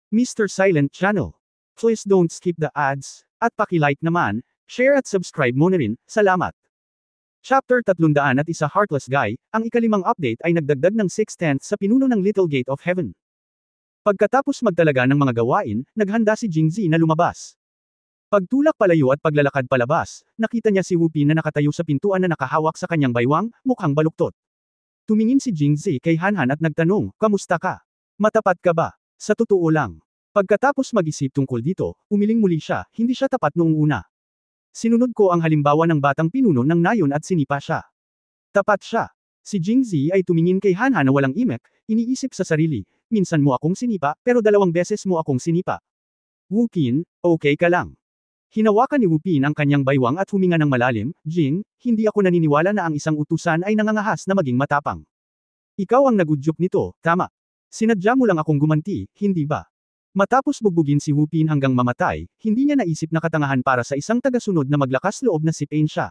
Mr. Silent Channel. Please don't skip the ads, at paki-like naman, share at subscribe mo na rin, salamat. Chapter 301 Heartless Guy, ang ikalimang update ay nagdagdag ng 6/10 sa pinuno ng Little Gate of Heaven. Pagkatapos magtalaga ng mga gawain, naghanda si Jingzi na lumabas. Pagtulak palayo at paglalakad palabas, nakita niya si Wu Pin na nakatayo sa pintuan na nakahawak sa kanyang baywang, mukhang baluktot. Tumingin si Jingzi kay Hanhan at nagtanong, "Kamusta ka? Matapat ka ba?" Sa totoo lang. Pagkatapos mag-isip tungkol dito, umiling muli siya, hindi siya tapat noong una. Sinunod ko ang halimbawa ng batang pinuno ng nayon at sinipa siya. Tapat siya. Si Jingzi ay tumingin kay Hanhan na walang imek, iniisip sa sarili, minsan mo akong sinipa, pero 2 beses mo akong sinipa. Wu Pin, okay ka lang. Hinawakan ni Wu Pin ang kanyang baywang at huminga ng malalim, Jing, hindi ako naniniwala na ang isang utusan ay nangangahas na maging matapang. Ikaw ang nagudyok nito, tama. Sinadya mo lang akong gumanti, hindi ba? Matapos bugbugin si Wu Pin hanggang mamatay, hindi niya naisip na katangahan para sa isang tagasunod na maglakas loob na sipain siya.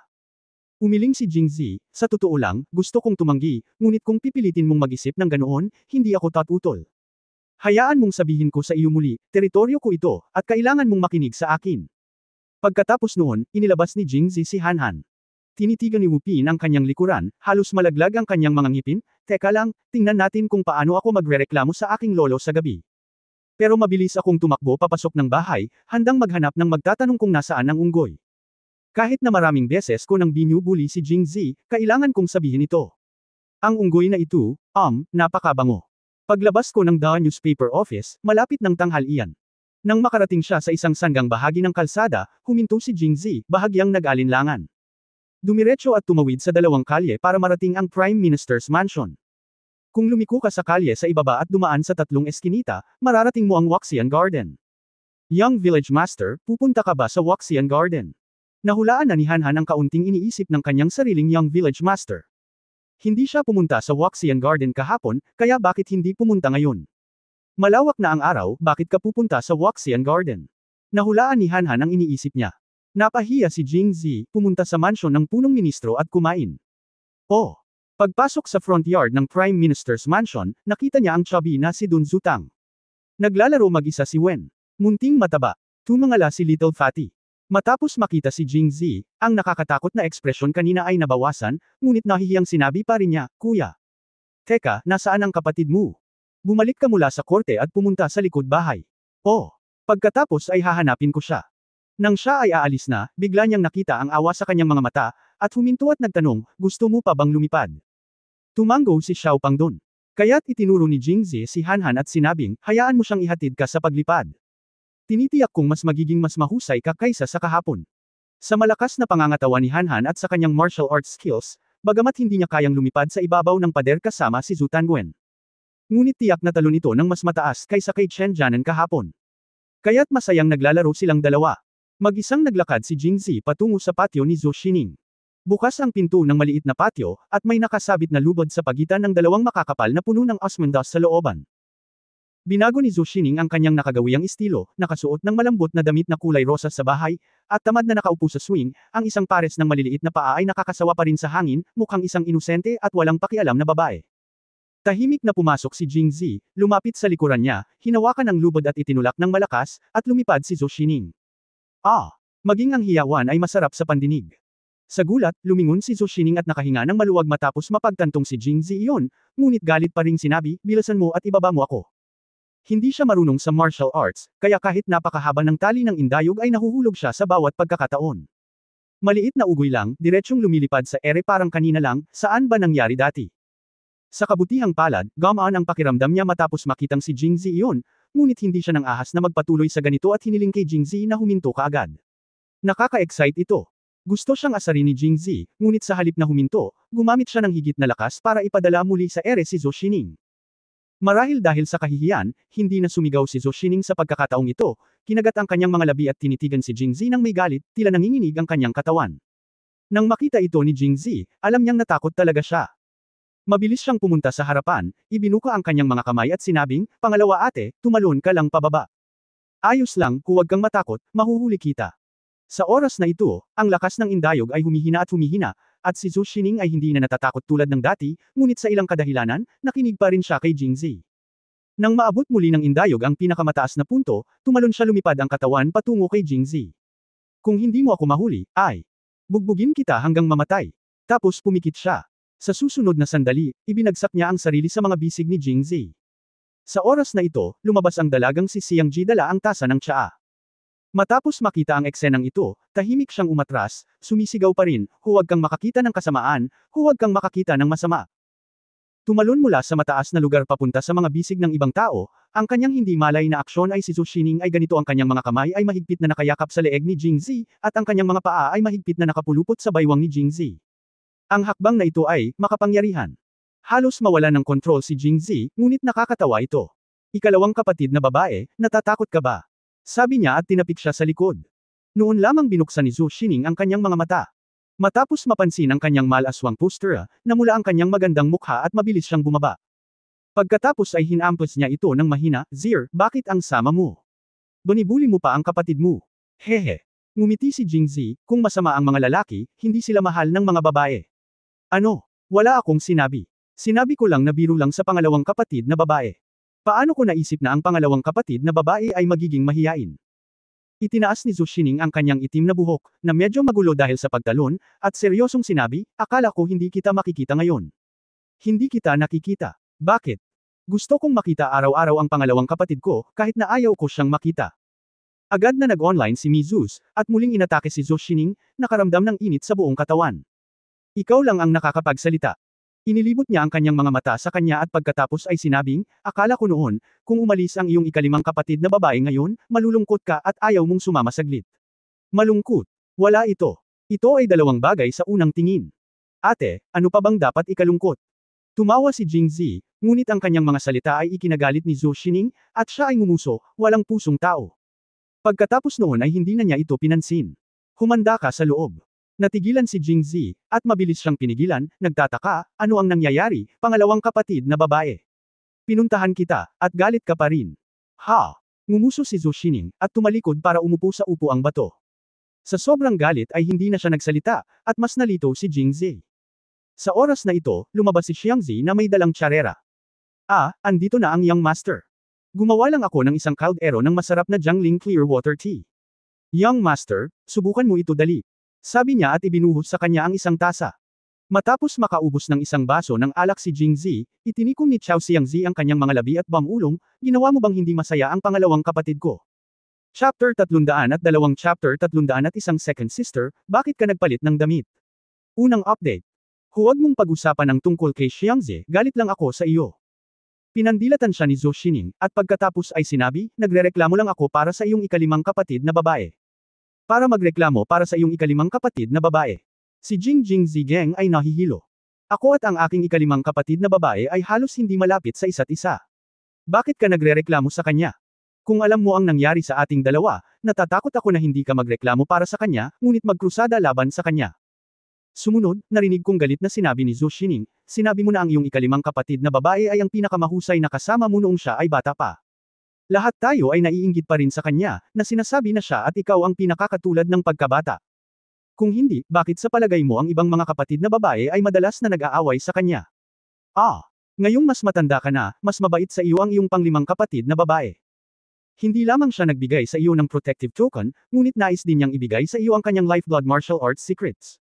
Umiling si Jingzi, sa totoo lang, gusto kong tumanggi, ngunit kung pipilitin mong mag-isip ng ganoon, hindi ako tatutol. Hayaan mong sabihin ko sa iyo muli, teritoryo ko ito, at kailangan mong makinig sa akin. Pagkatapos noon, inilabas ni Jingzi si Hanhan. Tinitigan ni Wu Pin ang kanyang likuran, halos malaglag ang kanyang mga ngipin, teka lang, tingnan natin kung paano ako magrereklamo sa aking lolo sa gabi. Pero mabilis akong tumakbo papasok ng bahay, handang maghanap ng magtatanong kung nasaan ang unggoy. Kahit na maraming beses ko nang binubuli si Jingzi, kailangan kong sabihin ito. Ang unggoy na ito, napakabango. Paglabas ko ng The Newspaper Office, malapit ng tanghalian. Nang makarating siya sa isang sanggang bahagi ng kalsada, huminto si Jingzi, bahagyang nag-alinlangan. Dumiretso at tumawid sa 2 kalye para marating ang Prime Minister's Mansion. Kung lumiko ka sa kalye sa ibaba at dumaan sa 3 eskinita, mararating mo ang Waxian Garden. Young Village Master, pupunta ka ba sa Waxian Garden? Nahulaan na ni Hanhan ang kaunting iniisip ng kanyang sariling Young Village Master. Hindi siya pumunta sa Waxian Garden kahapon, kaya bakit hindi pumunta ngayon? Malawak na ang araw, bakit ka pupunta sa Waxian Garden? Nahulaan ni Hanhan ang iniisip niya. Napahiya si Jingzi, pumunta sa mansyon ng punong ministro at kumain. Oh! Pagpasok sa front yard ng Prime Minister's Mansion, nakita niya ang chubby na si Dun Zutang. Naglalaro mag-isa si Wen. Munting mataba. Tumangala si Little Fatty. Matapos makita si Jingzi, ang nakakatakot na ekspresyon kanina ay nabawasan, ngunit nahihiyang sinabi pa rin niya, "Kuya. Teka, nasaan ang kapatid mo? Bumalik ka mula sa korte at pumunta sa likod bahay." Oh! Pagkatapos ay hahanapin ko siya. Nang siya ay aalis na, bigla niyang nakita ang awa sa kanyang mga mata, at huminto at nagtanong, "Gusto mo pa bang lumipad?" Tumango si Xiao Pang dun. Kaya't itinuro ni Jingzi si Hanhan at sinabing, "Hayaan mo siyang ihatid ka sa paglipad. Tinitiyak kong mas magiging mas mahusay ka kaysa sa kahapon." Sa malakas na pangangatawa ni Hanhan at sa kanyang martial arts skills, bagamat hindi niya kayang lumipad sa ibabaw ng pader kasama si Zhu Tangwen. Ngunit tiyak na talon ito ng mas mataas kaysa kay Chen Jianan kahapon. Kaya't masayang naglalaro silang dalawa. Mag-isang naglakad si Jingzi patungo sa patio ni Zhou Xining. Bukas ang pinto ng maliit na patio, at may nakasabit na lubod sa pagitan ng 2 makakapal na puno ng osmanthus sa looban. Binago ni Zhou Xining ang kanyang nakagawiyang estilo, nakasuot ng malambot na damit na kulay rosas sa bahay, at tamad na nakaupo sa swing, ang isang pares ng maliliit na paa ay nakakasawa pa rin sa hangin, mukhang isang inosente at walang pakialam na babae. Tahimik na pumasok si Jingzi, lumapit sa likuran niya, hinawakan ang lubod at itinulak ng malakas, at lumipad si Zhou Xining. Maging ang hiyawan ay masarap sa pandinig. Sa gulat, lumingon si Zhou Xining at nakahinga ng maluwag matapos mapagtantong si Jingzi iyon, ngunit galit pa ring sinabi, "Bilisan mo at ibaba mo ako." Hindi siya marunong sa martial arts, kaya kahit napakahaba ng tali ng indayog ay nahuhulog siya sa bawat pagkakataon. Maliit na ugoy lang, diretsyong lumilipad sa ere parang kanina lang, saan ba nangyari dati? Sa kabutihang palad, gumaan ang pakiramdam niya matapos makitang si Jingzi iyon, ngunit hindi siya nang ahas na magpatuloy sa ganito at hiniling kay Jingzi na huminto kaagad. Nakaka-excite ito. Gusto siyang asarin ni Jingzi, ngunit sa halip na huminto, gumamit siya ng higit na lakas para ipadala muli sa ere si Zhou Xining. Marahil dahil sa kahihiyan, hindi na sumigaw si Zhou Xining sa pagkakataong ito, kinagat ang kanyang mga labi at tinitigan si Jingzi ng may galit, tila nanginginig ang kanyang katawan. Nang makita ito ni Jingzi, alam niyang natakot talaga siya. Mabilis siyang pumunta sa harapan, ibinuka ang kanyang mga kamay at sinabing, "Pangalawa ate, tumalon ka lang pababa. Ayos lang, huwag kang matakot, mahuhuli kita." Sa oras na ito, ang lakas ng indayog ay humihina, at si Zhou Xining ay hindi na natatakot tulad ng dati, ngunit sa ilang kadahilanan, nakinig pa rin siya kay Jingzi. Nang maabot muli ng indayog ang pinakamataas na punto, tumalon siya lumipad ang katawan patungo kay Jingzi. Kung hindi mo ako mahuli, ay bugbugin kita hanggang mamatay. Tapos pumikit siya. Sa susunod na sandali, ibinagsak niya ang sarili sa mga bisig ni Jingzi. Sa oras na ito, lumabas ang dalagang si Xiangji dala ang tasa ng tsaa. Matapos makita ang eksenang ito, tahimik siyang umatras, sumisigaw pa rin, huwag kang makakita ng kasamaan, huwag kang makakita ng masama. Tumalon mula sa mataas na lugar papunta sa mga bisig ng ibang tao, ang kanyang hindi malay na aksyon ay si Zhu Xining ay ganito ang kanyang mga kamay ay mahigpit na nakayakap sa leeg ni Jingzi, at ang kanyang mga paa ay mahigpit na nakapulupot sa baywang ni Jingzi. Ang hakbang na ito ay makapangyarihan. Halos mawala ng kontrol si Jingzi, ngunit nakakatawa ito. Ikalawang kapatid na babae, natatakot ka ba? Sabi niya at tinapik siya sa likod. Noon lamang binuksan ni Zhu Xining ang kanyang mga mata. Matapos mapansin ang kanyang malaswang postura, namula ang kanyang magandang mukha at mabilis siyang bumaba. Pagkatapos ay hinampos niya ito ng mahina, Zir, bakit ang sama mo? Binibuli mo pa ang kapatid mo. Hehe. Ngumiti si Jingzi, kung masama ang mga lalaki, hindi sila mahal ng mga babae. Ano? Wala akong sinabi. Sinabi ko lang na biro lang sa pangalawang kapatid na babae. Paano ko naisip na ang pangalawang kapatid na babae ay magiging mahiyain? Itinaas ni Zhu Xining ang kanyang itim na buhok, na medyo magulo dahil sa pagtalon, at seryosong sinabi, akala ko hindi kita makikita ngayon. Hindi kita nakikita. Bakit? Gusto kong makita araw-araw ang pangalawang kapatid ko, kahit na ayaw ko siyang makita. Agad na nag-online si Mizus, at muling inatake si Zhu Xining, nakaramdam ng init sa buong katawan. Ikaw lang ang nakakapagsalita. Inilibot niya ang kanyang mga mata sa kanya at pagkatapos ay sinabing, akala ko noon, kung umalis ang iyong ikalimang kapatid na babae ngayon, malulungkot ka at ayaw mong sumama saglit. Malungkot. Wala ito. Ito ay dalawang bagay sa unang tingin. Ate, ano pa bang dapat ikalungkot? Tumawa si Jingzi, ngunit ang kanyang mga salita ay ikinagalit ni Zhu Xining, at siya ay ngumuso, walang pusong tao. Pagkatapos noon ay hindi na niya ito pinansin. Humanda ka sa loob. Natigilan si Jingzi, at mabilis siyang pinigilan, nagtataka, ano ang nangyayari, pangalawang kapatid na babae. Pinuntahan kita, at galit ka pa rin. Ha! Ngumuso si Zhu Xining, at tumalikod para umupo sa upuang bato. Sa sobrang galit ay hindi na siya nagsalita, at mas nalito si Jingzi. Sa oras na ito, lumabas si Xiangzi na may dalang tsarera. Ah, andito na ang young master. Gumawa lang ako ng isang cold arrow ng masarap na Jiangling clear water tea. Young master, subukan mo ito dali. Sabi niya at ibinuhos sa kanya ang isang tasa. Matapos makaubos ng isang baso ng alak si Jingzi, itinikom ni Chao Xiangzi ang kanyang mga labi at bamulong, ginawa mo bang hindi masaya ang pangalawang kapatid ko? Chapter 302 Chapter 301 Second Sister, bakit ka nagpalit ng damit? Unang update. Huwag mong pag-usapan ang tungkol kay Xiangzi, galit lang ako sa iyo. Pinandilatan siya ni Zhu Xining, at pagkatapos ay sinabi, nagrereklamo lang ako para sa iyong ikalimang kapatid na babae. Para magreklamo para sa iyong ikalimang kapatid na babae. Si Jing Zigeng ay nahihilo. Ako at ang aking ikalimang kapatid na babae ay halos hindi malapit sa isa't isa. Bakit ka nagrereklamo sa kanya? Kung alam mo ang nangyari sa ating dalawa, natatakot ako na hindi ka magreklamo para sa kanya, ngunit magkrusada laban sa kanya. Sumunod, narinig kong galit na sinabi ni Zhu Xining, sinabi mo na ang iyong ikalimang kapatid na babae ay ang pinakamahusay na kasama mo noong siya ay bata pa. Lahat tayo ay naiinggit pa rin sa kanya, na sinasabi na siya at ikaw ang pinakakatulad ng pagkabata. Kung hindi, bakit sa palagay mo ang ibang mga kapatid na babae ay madalas na nag-aaway sa kanya? Ah! Ngayong mas matanda ka na, mas mabait sa iyo ang iyong panglimang kapatid na babae. Hindi lamang siya nagbigay sa iyo ng protective token, ngunit nais din niyang ibigay sa iyo ang kanyang lifeblood martial arts secrets.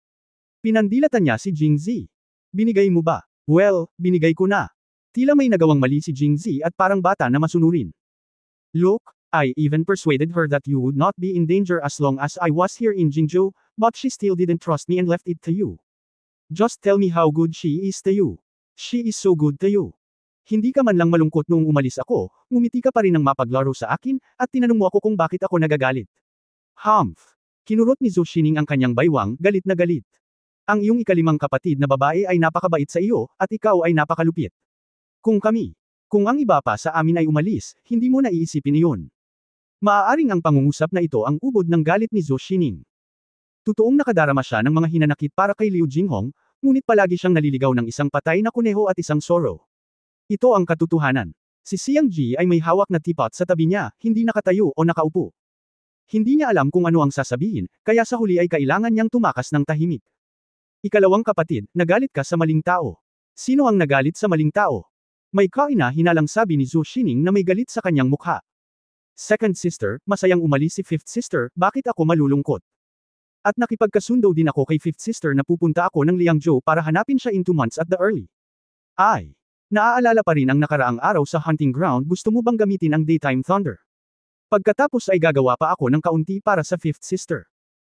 Pinandilatan niya si Jingzi. Binigay mo ba? Well, binigay ko na. Tila may nagawang mali si Jingzi at parang bata na masunurin. Look, I even persuaded her that you would not be in danger as long as I was here in Jingzhou, but she still didn't trust me and left it to you. Just tell me how good she is to you. She is so good to you. Hindi ka man lang malungkot noong umalis ako, ngumiti ka pa rin ng mapaglaro sa akin, at tinanong mo ako kung bakit ako nagagalit. Humph! Kinurot ni Zhu Xining ang kanyang baywang, galit na galit. Ang iyong ikalimang kapatid na babae ay napakabait sa iyo, at ikaw ay napakalupit. Kung ang iba pa sa amin ay umalis, hindi mo na iisipin iyon. Maaaring ang pangungusap na ito ang ubod ng galit ni Zhu Xining. Totoong nakadarama siya ng mga hinanakit para kay Liu Jinghong, ngunit palagi siyang naliligaw ng isang patay na kuneho at isang soro. Ito ang katotohanan. Si Xiangji ay may hawak na teapot sa tabi niya, hindi nakatayo o nakaupo. Hindi niya alam kung ano ang sasabihin, kaya sa huli ay kailangan niyang tumakas ng tahimik. Ikalawang kapatid, nagalit ka sa maling tao. Sino ang nagalit sa maling tao? May kahina-hinalang sabi ni Zhou Xining na may galit sa kanyang mukha. Second sister, masayang umalis si fifth sister, bakit ako malulungkot? At nakipagkasundo din ako kay fifth sister na pupunta ako ng Liangzhou para hanapin siya in 2 months at the early. Ay! Naaalala pa rin ang nakaraang araw sa hunting ground, gusto mo bang gamitin ang daytime thunder? Pagkatapos ay gagawa pa ako ng kaunti para sa fifth sister.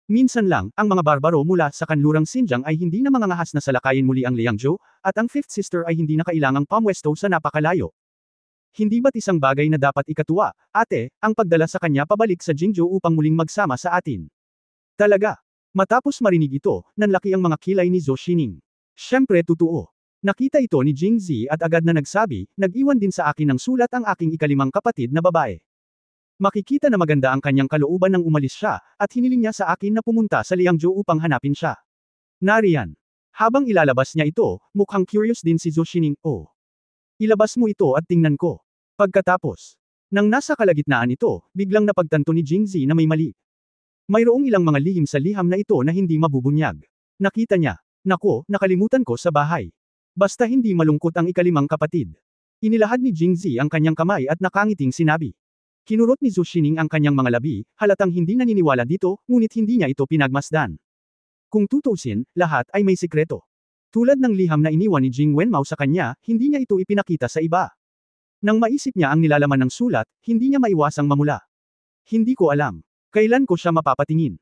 Minsan lang, ang mga barbaro mula sa kanlurang Xinjiang ay hindi na mangangahas na salakayin muli ang Liangzhou, at ang fifth sister ay hindi na kailangang pamwesto sa napakalayo. Hindi ba't isang bagay na dapat ikatuwa, ate, ang pagdala sa kanya pabalik sa Jingzhou upang muling magsama sa atin? Talaga. Matapos marinig ito, nanlaki ang mga kilay ni Zhou Xining. Siyempre totoo. Nakita ito ni Jingzi at agad na nagsabi, nag-iwan din sa akin ng sulat ang aking ikalimang kapatid na babae. Makikita na maganda ang kanyang kalooban nang umalis siya, at hiniling niya sa akin na pumunta sa Liangzhou upang hanapin siya. Nariyan. Habang ilalabas niya ito, mukhang curious din si Zhou Xining, oh. Ilabas mo ito at tingnan ko. Pagkatapos. Nang nasa kalagitnaan ito, biglang napagtanto ni Jingzi na may mali. Mayroong ilang mga lihim sa liham na ito na hindi mabubunyag. Nakita niya. Nako, nakalimutan ko sa bahay. Basta hindi malungkot ang ikalimang kapatid. Inilahad ni Jingzi ang kanyang kamay at nakangiting sinabi. Kinurot ni Zhou Xining ang kanyang mga labi, halatang hindi naniniwala dito, ngunit hindi niya ito pinagmasdan. Kung tutusin, lahat ay may sikreto. Tulad ng liham na iniwan ni Jing Wenmao sa kanya, hindi niya ito ipinakita sa iba. Nang maisip niya ang nilalaman ng sulat, hindi niya maiwasang mamula. Hindi ko alam. Kailan ko siya mapapatingin?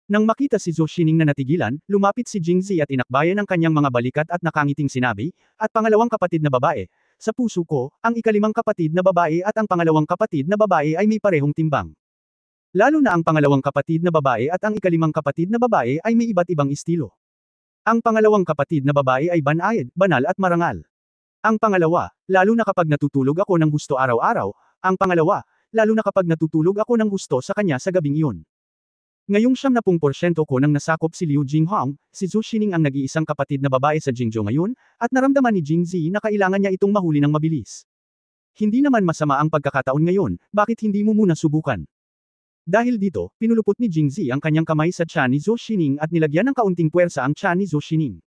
Nang makita si Zhou Xining na natigilan, lumapit si Jingzi at inakbayan ang kanyang mga balikat at nakangiting sinabi, at pangalawang kapatid na babae, sa puso ko, ang ikalimang kapatid na babae at ang pangalawang kapatid na babae ay may parehong timbang. Lalo na ang pangalawang kapatid na babae at ang ikalimang kapatid na babae ay may iba't ibang estilo. Ang pangalawang kapatid na babae ay banayad, banal at marangal. Ang pangalawa, lalo na kapag natutulog ako ng gusto araw-araw, ang pangalawa, lalo na kapag natutulog ako ng gusto sa kanya sa gabing iyon. Ngayong 70% ko nang nasakop si Liu Jinghong, si Zhou Xining ang nag-iisang kapatid na babae sa Jingzhou ngayon, at naramdaman ni Jingzi na kailangan niya itong mahuli ng mabilis. Hindi naman masama ang pagkakataon ngayon, bakit hindi mo muna subukan? Dahil dito, pinulupot ni Jingzi ang kanyang kamay sa tiyan ni Zhou Xining at nilagyan ng kaunting puwersa ang tiyan ni Zhou Xining.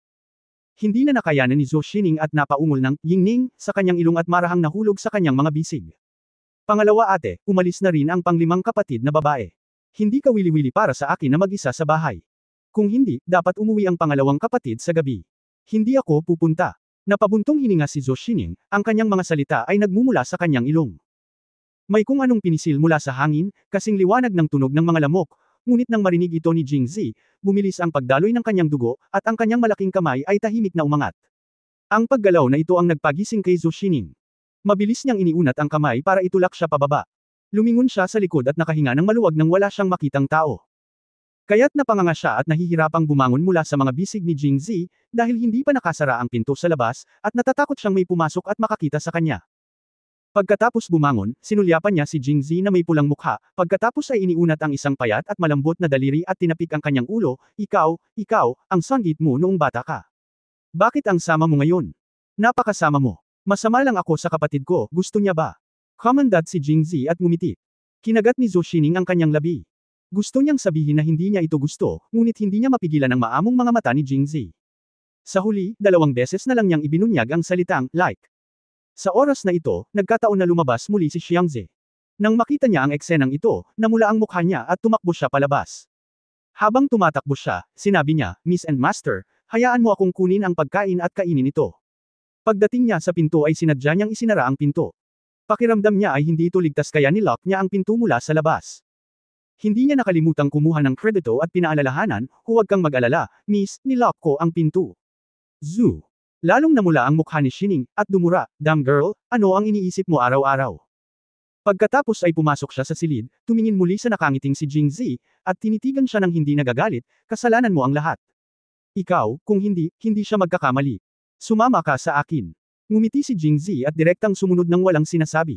Hindi na nakayanan ni Zhou Xining at napaungol ng yingning sa kanyang ilong at marahang nahulog sa kanyang mga bisig. Pangalawa ate, umalis na rin ang panglimang kapatid na babae. Hindi ka wili-wili para sa akin na mag-isa sa bahay. Kung hindi, dapat umuwi ang pangalawang kapatid sa gabi. Hindi ako pupunta. Napabuntong hininga si Zhou Xining, ang kanyang mga salita ay nagmumula sa kanyang ilong. May kung anong pinisil mula sa hangin, kasing liwanag ng tunog ng mga lamok, ngunit nang marinig ito ni Jingzi, bumilis ang pagdaloy ng kanyang dugo, at ang kanyang malaking kamay ay tahimik na umangat. Ang paggalaw na ito ang nagpagising kay Zhou Xining. Mabilis niyang iniunat ang kamay para itulak siya pababa. Lumingon siya sa likod at nakahinga ng maluwag nang wala siyang makitang tao. Kaya't napanganga siya at nahihirapang bumangon mula sa mga bisig ni Jingzi, dahil hindi pa nakasara ang pinto sa labas, at natatakot siyang may pumasok at makakita sa kanya. Pagkatapos bumangon, sinulyapan niya si Jingzi na may pulang mukha, pagkatapos ay iniunat ang isang payat at malambot na daliri at tinapik ang kanyang ulo, ikaw, ang sanggit mo noong bata ka. Bakit ang sama mo ngayon? Napakasama mo. Masama lang ako sa kapatid ko, gusto niya ba? Commandant si Jingzi at ngumiti. Kinagat ni Zhou Xining ang kanyang labi. Gusto niyang sabihin na hindi niya ito gusto, ngunit hindi niya mapigilan ang maamong mga mata ni Jingzi. Sa huli, 2 beses na lang niyang ibinunyag ang salitang, like. Sa oras na ito, nagkataon na lumabas muli si Xiangze. Nang makita niya ang eksenang ito, namula ang mukha niya at tumakbo siya palabas. Habang tumatakbo siya, sinabi niya, Miss and Master, hayaan mo akong kunin ang pagkain at kainin ito. Pagdating niya sa pinto ay sinadya niyang isinara ang pinto. Pakiramdam niya ay hindi ito ligtas kaya nilock niya ang pinto mula sa labas. Hindi niya nakalimutang kumuha ng kredito at pinaalalahanan, huwag kang mag-alala, miss, nilock ko ang pinto. Zhu. Lalong namula ang mukha ni Xining, at dumura, damn girl, ano ang iniisip mo araw-araw? Pagkatapos ay pumasok siya sa silid, tumingin muli sa nakangiting si Jingzi, at tinitigan siya ng hindi nagagalit, kasalanan mo ang lahat. Ikaw, kung hindi siya magkakamali. Sumama ka sa akin. Ngumiti si Jingzi at direktang sumunod ng walang sinasabi.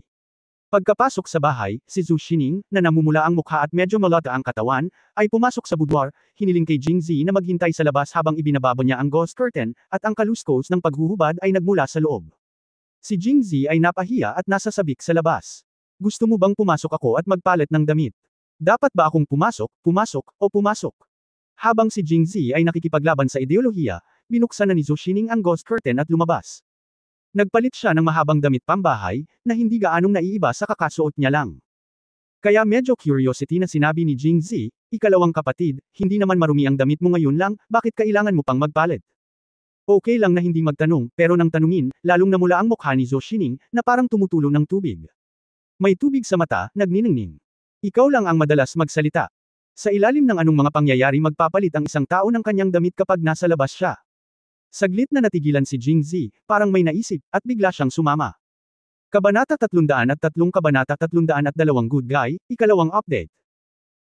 Pagkapasok sa bahay, si Zhou Xining, na namumula ang mukha at medyo malata ang katawan, ay pumasok sa boudoir, hiniling kay Jingzi na maghintay sa labas habang ibinababa niya ang gauze curtain, at ang kaluskos ng paghuhubad ay nagmula sa loob. Si Jingzi ay napahiya at nasasabik sa labas. Gusto mo bang pumasok ako at magpalit ng damit? Dapat ba akong pumasok? Habang si Jingzi ay nakikipaglaban sa ideolohiya, binuksan na ni Zhou Xining ang gauze curtain at lumabas. Nagpalit siya ng mahabang damit pambahay, na hindi gaanong naiiba sa kakasuot niya lang. Kaya medyo curiosity na sinabi ni Jingzi, ikalawang kapatid, hindi naman marumi ang damit mo ngayon lang, bakit kailangan mo pang magpalit? Okay lang na hindi magtanong, pero nang tanungin, lalong namula ang mukha ni Zhou Xining, na parang tumutulo ng tubig. May tubig sa mata, nagniningning. Ikaw lang ang madalas magsalita. Sa ilalim ng anong mga pangyayari magpapalit ang isang tao ng kanyang damit kapag nasa labas siya. Saglit na natigilan si Jingzi, parang may naisip, at bigla siyang sumama. Kabanata 303 Kabanata 302 Good Guy, ikalawang update.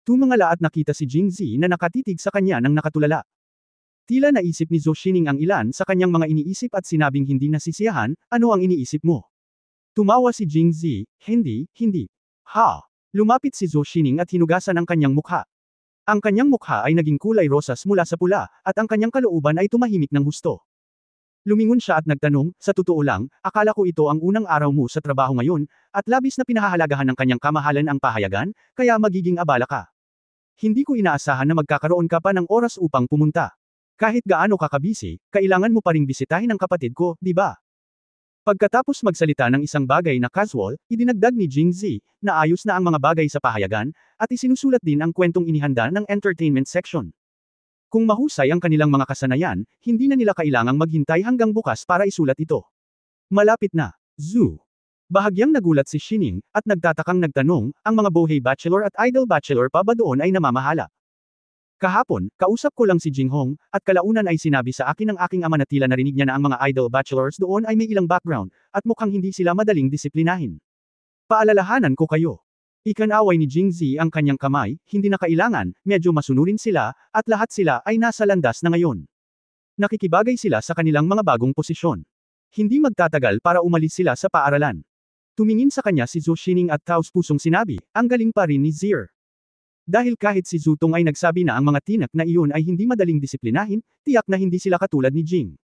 Tumangala at nakita si Jingzi na nakatitig sa kanya ng nakatulala. Tila naisip ni Zhou Xining ang ilan sa kanyang mga iniisip at sinabing hindi nasisiyahan, ano ang iniisip mo? Tumawa si Jingzi, hindi. Ha! Lumapit si Zhou Xining at hinugasan ang kanyang mukha. Ang kanyang mukha ay naging kulay rosas mula sa pula, at ang kanyang kalooban ay tumahimik ng husto. Lumingon siya at nagtanong, sa totoo lang, akala ko ito ang unang araw mo sa trabaho ngayon, at labis na pinahahalagahan ng kanyang kamahalan ang pahayagan, kaya magiging abala ka. Hindi ko inaasahan na magkakaroon ka pa ng oras upang pumunta. Kahit gaano ka kabisi, kailangan mo pa ring bisitahin ang kapatid ko, di ba? Pagkatapos magsalita ng isang bagay na casual, idinagdag ni Jingzi, na ayos na ang mga bagay sa pahayagan, at isinusulat din ang kwentong inihanda ng entertainment section. Kung mahusay ang kanilang mga kasanayan, hindi na nila kailangang maghintay hanggang bukas para isulat ito. Malapit na. Zoo. Bahagyang nagulat si Xining, at nagtatakang nagtanong, ang mga Bohei Bachelor at Idol Bachelor pa ba doon ay namamahala? Kahapon, kausap ko lang si Jinghong, at kalaunan ay sinabi sa akin ng aking ama na tila narinig niya na ang mga idol bachelors doon ay may ilang background, at mukhang hindi sila madaling disiplinahin. Paalalahanan ko kayo. Ikanaway ni Jingzi ang kanyang kamay, hindi na kailangan, medyo masunurin sila, at lahat sila ay nasa landas na ngayon. Nakikibagay sila sa kanilang mga bagong posisyon. Hindi magtatagal para umalis sila sa paaralan. Tumingin sa kanya si Zhou Xining at taos-pusong sinabi, ang galing pa rin ni Zier. Dahil kahit si Zutong ay nagsabi na ang mga tinak na iyon ay hindi madaling disiplinahin, tiyak na hindi sila katulad ni Jing.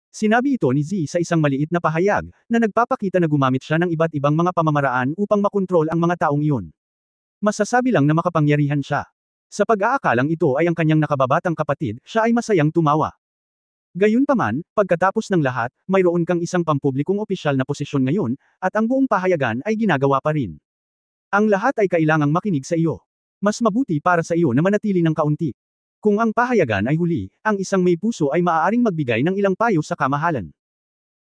Sinabi ito ni Zi sa isang maliit na pahayag, na nagpapakita na gumamit siya ng iba't ibang mga pamamaraan upang makontrol ang mga taong iyon. Masasabi lang na makapangyarihan siya. Sa pag-aakalang ito ay ang kanyang nakababatang kapatid, siya ay masayang tumawa. Gayunpaman, pagkatapos ng lahat, mayroon kang isang pampublikong opisyal na posisyon ngayon, at ang buong pahayagan ay ginagawa pa rin. Ang lahat ay kailangang makinig sa iyo. Mas mabuti para sa iyo na manatili ng kaunti. Kung ang pahayagan ay huli, ang isang may puso ay maaaring magbigay ng ilang payo sa kamahalan.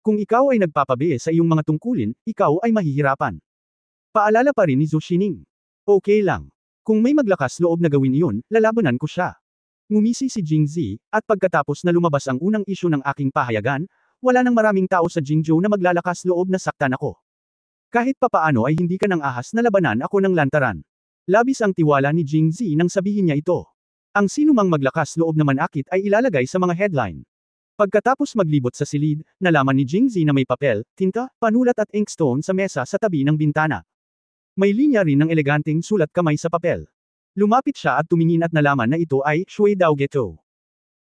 Kung ikaw ay nagpapabiye sa iyong mga tungkulin, ikaw ay mahihirapan. Paalala pa rin ni Zhou Xining. Okay lang. Kung may maglakas loob na gawin iyon, lalabanan ko siya. Ngumisi si Jingzi, at pagkatapos na lumabas ang unang isyu ng aking pahayagan, wala nang maraming tao sa Jingzhou na maglalakas loob na saktan ako. Kahit papaano ay hindi ka nang ahas na labanan ako ng lantaran. Labis ang tiwala ni Jingzi nang sabihin niya ito. Ang sinumang maglakas loob na manakit ay ilalagay sa mga headline. Pagkatapos maglibot sa silid, nalaman ni Jingzi na may papel, tinta, panulat at inkstone sa mesa sa tabi ng bintana. May linya rin ng eleganteng sulat kamay sa papel. Lumapit siya at tumingin at nalaman na ito ay Shui Dao Geto.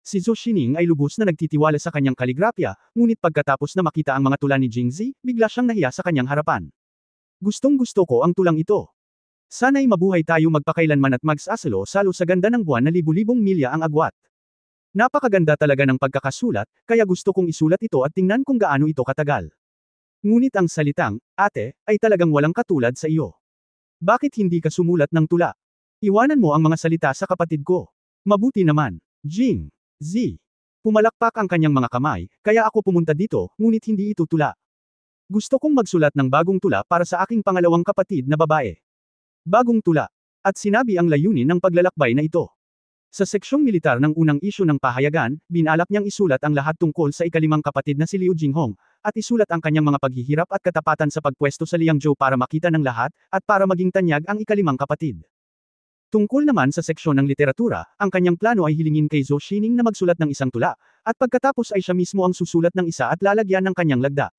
Si Zhou Xining ay lubos na nagtitiwala sa kanyang kaligrapya, ngunit pagkatapos na makita ang mga tula ni Jingzi, bigla siyang nahiya sa kanyang harapan. Gustong-gusto ko ang tulang ito. Sana'y mabuhay tayo magpakailanman at magsasalo-salo sa ganda ng buwan na libu-libong milya ang agwat. Napakaganda talaga ng pagkakasulat, kaya gusto kong isulat ito at tingnan kung gaano ito katagal. Ngunit ang salitang, ate, ay talagang walang katulad sa iyo. Bakit hindi ka sumulat ng tula? Iwanan mo ang mga salita sa kapatid ko. Mabuti naman. Jing. Z. Pumalakpak ang kanyang mga kamay, kaya ako pumunta dito, ngunit hindi ito tula. Gusto kong magsulat ng bagong tula para sa aking pangalawang kapatid na babae. Bagong tula. At sinabi ang layunin ng paglalakbay na ito. Sa seksyong militar ng unang isyu ng pahayagan, binalak niyang isulat ang lahat tungkol sa ikalimang kapatid na si Liu Jinghong, at isulat ang kanyang mga paghihirap at katapatan sa pagpwesto sa Liangzhou para makita ng lahat, at para maging tanyag ang ikalimang kapatid. Tungkol naman sa seksyon ng literatura, ang kanyang plano ay hilingin kay Zhou Xining na magsulat ng isang tula, at pagkatapos ay siya mismo ang susulat ng isa at lalagyan ng kanyang lagda.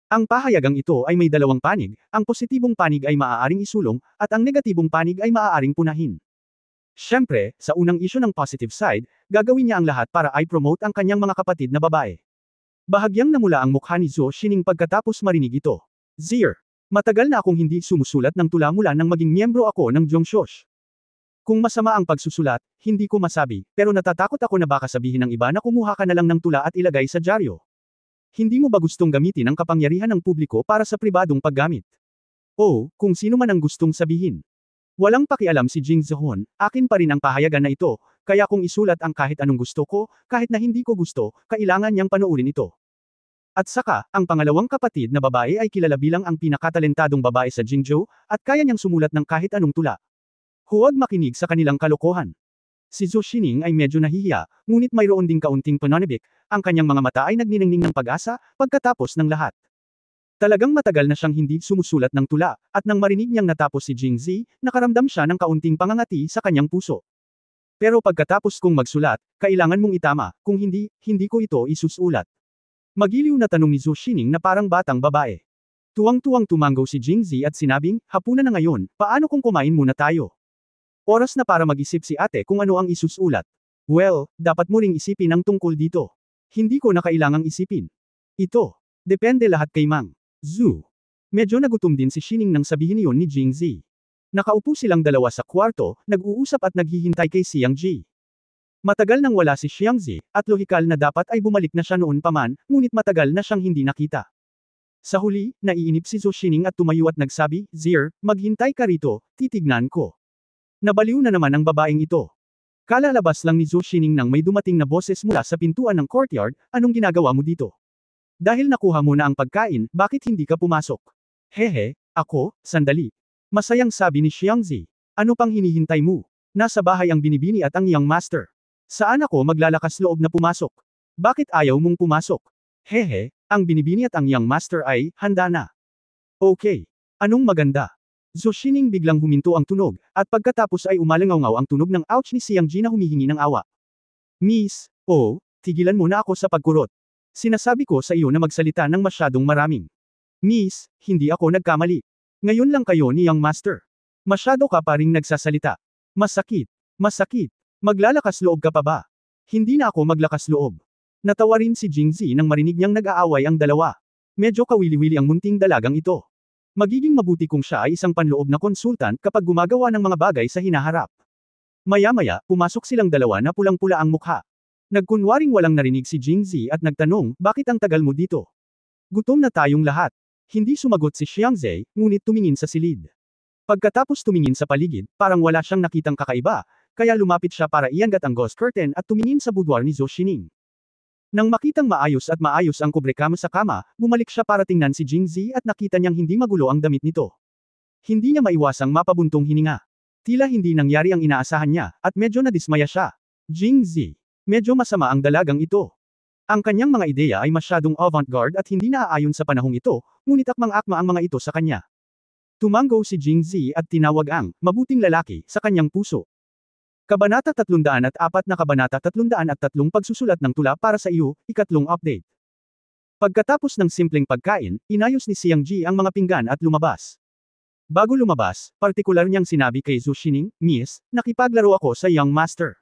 Ang pahayagang ito ay may dalawang panig, ang positibong panig ay maaaring isulong, at ang negatibong panig ay maaaring punahin. Siyempre, sa unang isyu ng positive side, gagawin niya ang lahat para i-promote ang kanyang mga kapatid na babae. Bahagyang namula ang mukha ni Zhou Xining pagkatapos marinig ito. Zier. Matagal na akong hindi sumusulat ng tula mula nang maging miyembro ako ng Zhongshosh. Kung masama ang pagsusulat, hindi ko masabi, pero natatakot ako na baka sabihin ng iba na kumuha ka na lang ng tula at ilagay sa dyaryo. Hindi mo ba gustong gamitin ang kapangyarihan ng publiko para sa pribadong paggamit? O, kung sino man ang gustong sabihin. Walang pakialam si Jing Zehon, akin pa rin ang pahayagan na ito, kaya kung isulat ang kahit anong gusto ko, kahit na hindi ko gusto, kailangan niyang panoorin ito. At saka, ang pangalawang kapatid na babae ay kilala bilang ang pinakatalentadong babae sa Jingzhou, at kaya niyang sumulat ng kahit anong tula. Huwag makinig sa kanilang kalokohan. Si Zhou Xining ay medyo nahihiya, ngunit mayroon ding kaunting pananabik, ang kanyang mga mata ay nagniningning ng pag-asa, pagkatapos ng lahat. Talagang matagal na siyang hindi sumusulat ng tula, at nang marinig niyang natapos si Jingzi, nakaramdam siya ng kaunting pangangati sa kanyang puso. Pero pagkatapos kong magsulat, kailangan mong itama, kung hindi, hindi ko ito isusulat. Magiliw na tanong ni Zhou Xining na parang batang babae. Tuwang-tuwang tumango si Jingzi at sinabing, hapunan na ngayon, paano kung kumain muna tayo? Oras na para mag-isip si ate kung ano ang isusulat. Well, dapat mo ring isipin ang tungkol dito. Hindi ko na kailangang isipin. Ito. Depende lahat kay Mang Zhu. Medyo nagutom din si Xining nang sabihin iyon ni Jingzi. Nakaupo silang dalawa sa kwarto, nag-uusap at naghihintay kay Xiangji. Matagal nang wala si Xiangzi, at lohikal na dapat ay bumalik na siya noon pa man, ngunit matagal na siyang hindi nakita. Sa huli, naiinip si Zhou Xining at tumayo at nagsabi, Zir, maghintay ka rito, titignan ko. Nabaliw na naman ang babaeng ito. Kalalabas lang ni Zhou Xining nang may dumating na boses mula sa pintuan ng courtyard, anong ginagawa mo dito? Dahil nakuha mo na ang pagkain, bakit hindi ka pumasok? Hehe, ako, sandali. Masayang sabi ni Xiangzi. Ano pang hinihintay mo? Nasa bahay ang binibini at ang iyong master. Saan ako maglalakas loob na pumasok? Bakit ayaw mong pumasok? Hehe, ang binibini at ang iyong master ay, handa na. Okay. Anong maganda? Zhou Xining biglang huminto ang tunog, at pagkatapos ay umalangaw ang tunog ng ouch ni Xiangji na humihingi ng awa. Miss, tigilan mo na ako sa pagkurot. Sinasabi ko sa iyo na magsalita ng masyadong maraming. Miss, hindi ako nagkamali. Ngayon lang kayo ni Young Master. Masyado ka pa ring nagsasalita. Masakit. Masakit. Maglalakas loob ka pa ba? Hindi na ako maglakas loob. Natawa rin si Jingzi nang marinig niyang nag-aaway ang dalawa. Medyo kawili-wili ang munting dalagang ito. Magiging mabuti kung siya ay isang panloob na konsultant kapag gumagawa ng mga bagay sa hinaharap. Maya-maya, pumasok silang dalawa na pulang-pula ang mukha. Nagkunwaring walang narinig si Jingzi at nagtanong, bakit ang tagal mo dito? Gutom na tayong lahat. Hindi sumagot si Xiangzi, ngunit tumingin sa silid. Pagkatapos tumingin sa paligid, parang wala siyang nakitang kakaiba, kaya lumapit siya para iangat ang ghost curtain at tumingin sa boudoir ni Zhou Xining. Nang makitang maayos ang kubrekama sa kama, bumalik siya para tingnan si Jingzi at nakita niyang hindi magulo ang damit nito. Hindi niya maiwasang mapabuntong hininga. Tila hindi nangyari ang inaasahan niya, at medyo nadismaya siya. Jingzi. Medyo masama ang dalagang ito. Ang kanyang mga ideya ay masyadong avant-garde at hindi naaayon sa panahong ito, ngunit akmang-akma ang mga ito sa kanya. Tumango si Jingzi at tinawag ang mabuting lalaki sa kanyang puso. Kabanata 304 na Kabanata 303 Pagsusulat ng tula para sa iyo, ikatlong update. Pagkatapos ng simpleng pagkain, inayos ni Xiangji ang mga pinggan at lumabas. Bago lumabas, partikular niyang sinabi kay Zhou Xining, Miss, nakipaglaro ako sa Young Master.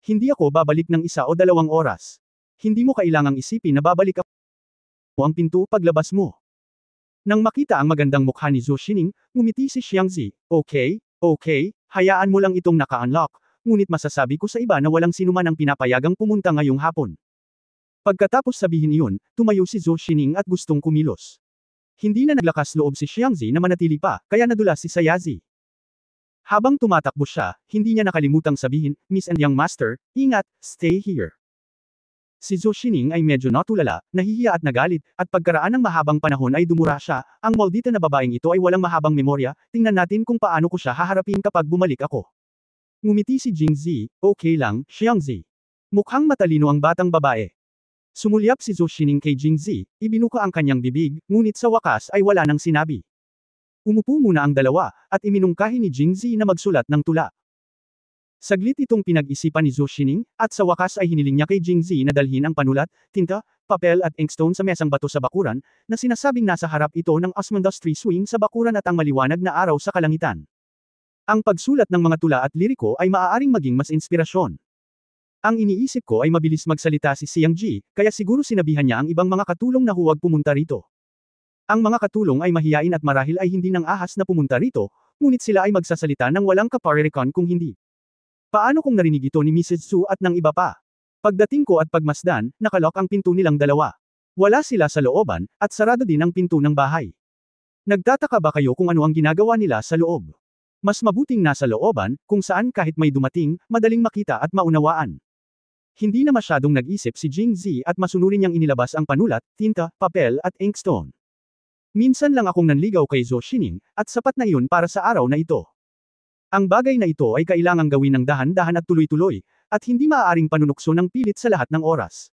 Hindi ako babalik ng 1 o 2 oras. Hindi mo kailangang isipin na babalik ako ang pinto paglabas mo. Nang makita ang magandang mukha ni Zhou Xining, ngumiti si Xiangzi, okay, hayaan mo lang itong naka-unlock. Ngunit masasabi ko sa iba na walang sinuman ang pinapayagang pumunta ngayong hapon. Pagkatapos sabihin iyon, tumayo si Zhou Xining at gustong kumilos. Hindi na naglakas loob si Xiangzi na manatili pa, kaya nadulas si Sayazi. Habang tumatakbo siya, hindi niya nakalimutang sabihin, Miss and Young Master, ingat, stay here. Si Zhou Xining ay medyo natulala, nahihiya at nagalit, at pagkaraan ng mahabang panahon ay dumura siya, ang maldita na babaeng ito ay walang mahabang memorya, tingnan natin kung paano ko siya haharapin kapag bumalik ako. Ngumiti si Jingzi, okay lang, Xiangzi. Mukhang matalino ang batang babae. Sumulyap si Zhou Xining kay Jingzi, ibinuka ang kanyang bibig, ngunit sa wakas ay wala nang sinabi. Umupo muna ang dalawa, at iminungkahi ni Jingzi na magsulat ng tula. Saglit itong pinag-isipan ni Zhou Xining, at sa wakas ay hiniling niya kay Jingzi na dalhin ang panulat, tinta, papel at inkstone sa mesang bato sa bakuran, na sinasabing nasa harap ito ng Osmondus Tree Swing sa bakuran at ang maliwanag na araw sa kalangitan. Ang pagsulat ng mga tula at liriko ay maaaring maging mas inspirasyon. Ang iniisip ko ay mabilis magsalita si Xiangji, kaya siguro sinabihan niya ang ibang mga katulong na huwag pumunta rito. Ang mga katulong ay mahiyain at marahil ay hindi nang ahas na pumunta rito, ngunit sila ay magsasalita ng walang kaparirikon kung hindi. Paano kung narinig ito ni Mrs. Su at ng iba pa? Pagdating ko at pagmasdan, nakalok ang pinto nilang dalawa. Wala sila sa looban, at sarado din ang pinto ng bahay. Nagtataka ba kayo kung ano ang ginagawa nila sa loob? Mas mabuting nasa looban, kung saan kahit may dumating, madaling makita at maunawaan. Hindi na masyadong nag-isip si Jingzi at masunurin niyang inilabas ang panulat, tinta, papel at inkstone. Minsan lang akong nanligaw kay Zhou Xining, at sapat na iyon para sa araw na ito. Ang bagay na ito ay kailangang gawin ng dahan-dahan at tuloy-tuloy, at hindi maaaring panunukso ng pilit sa lahat ng oras.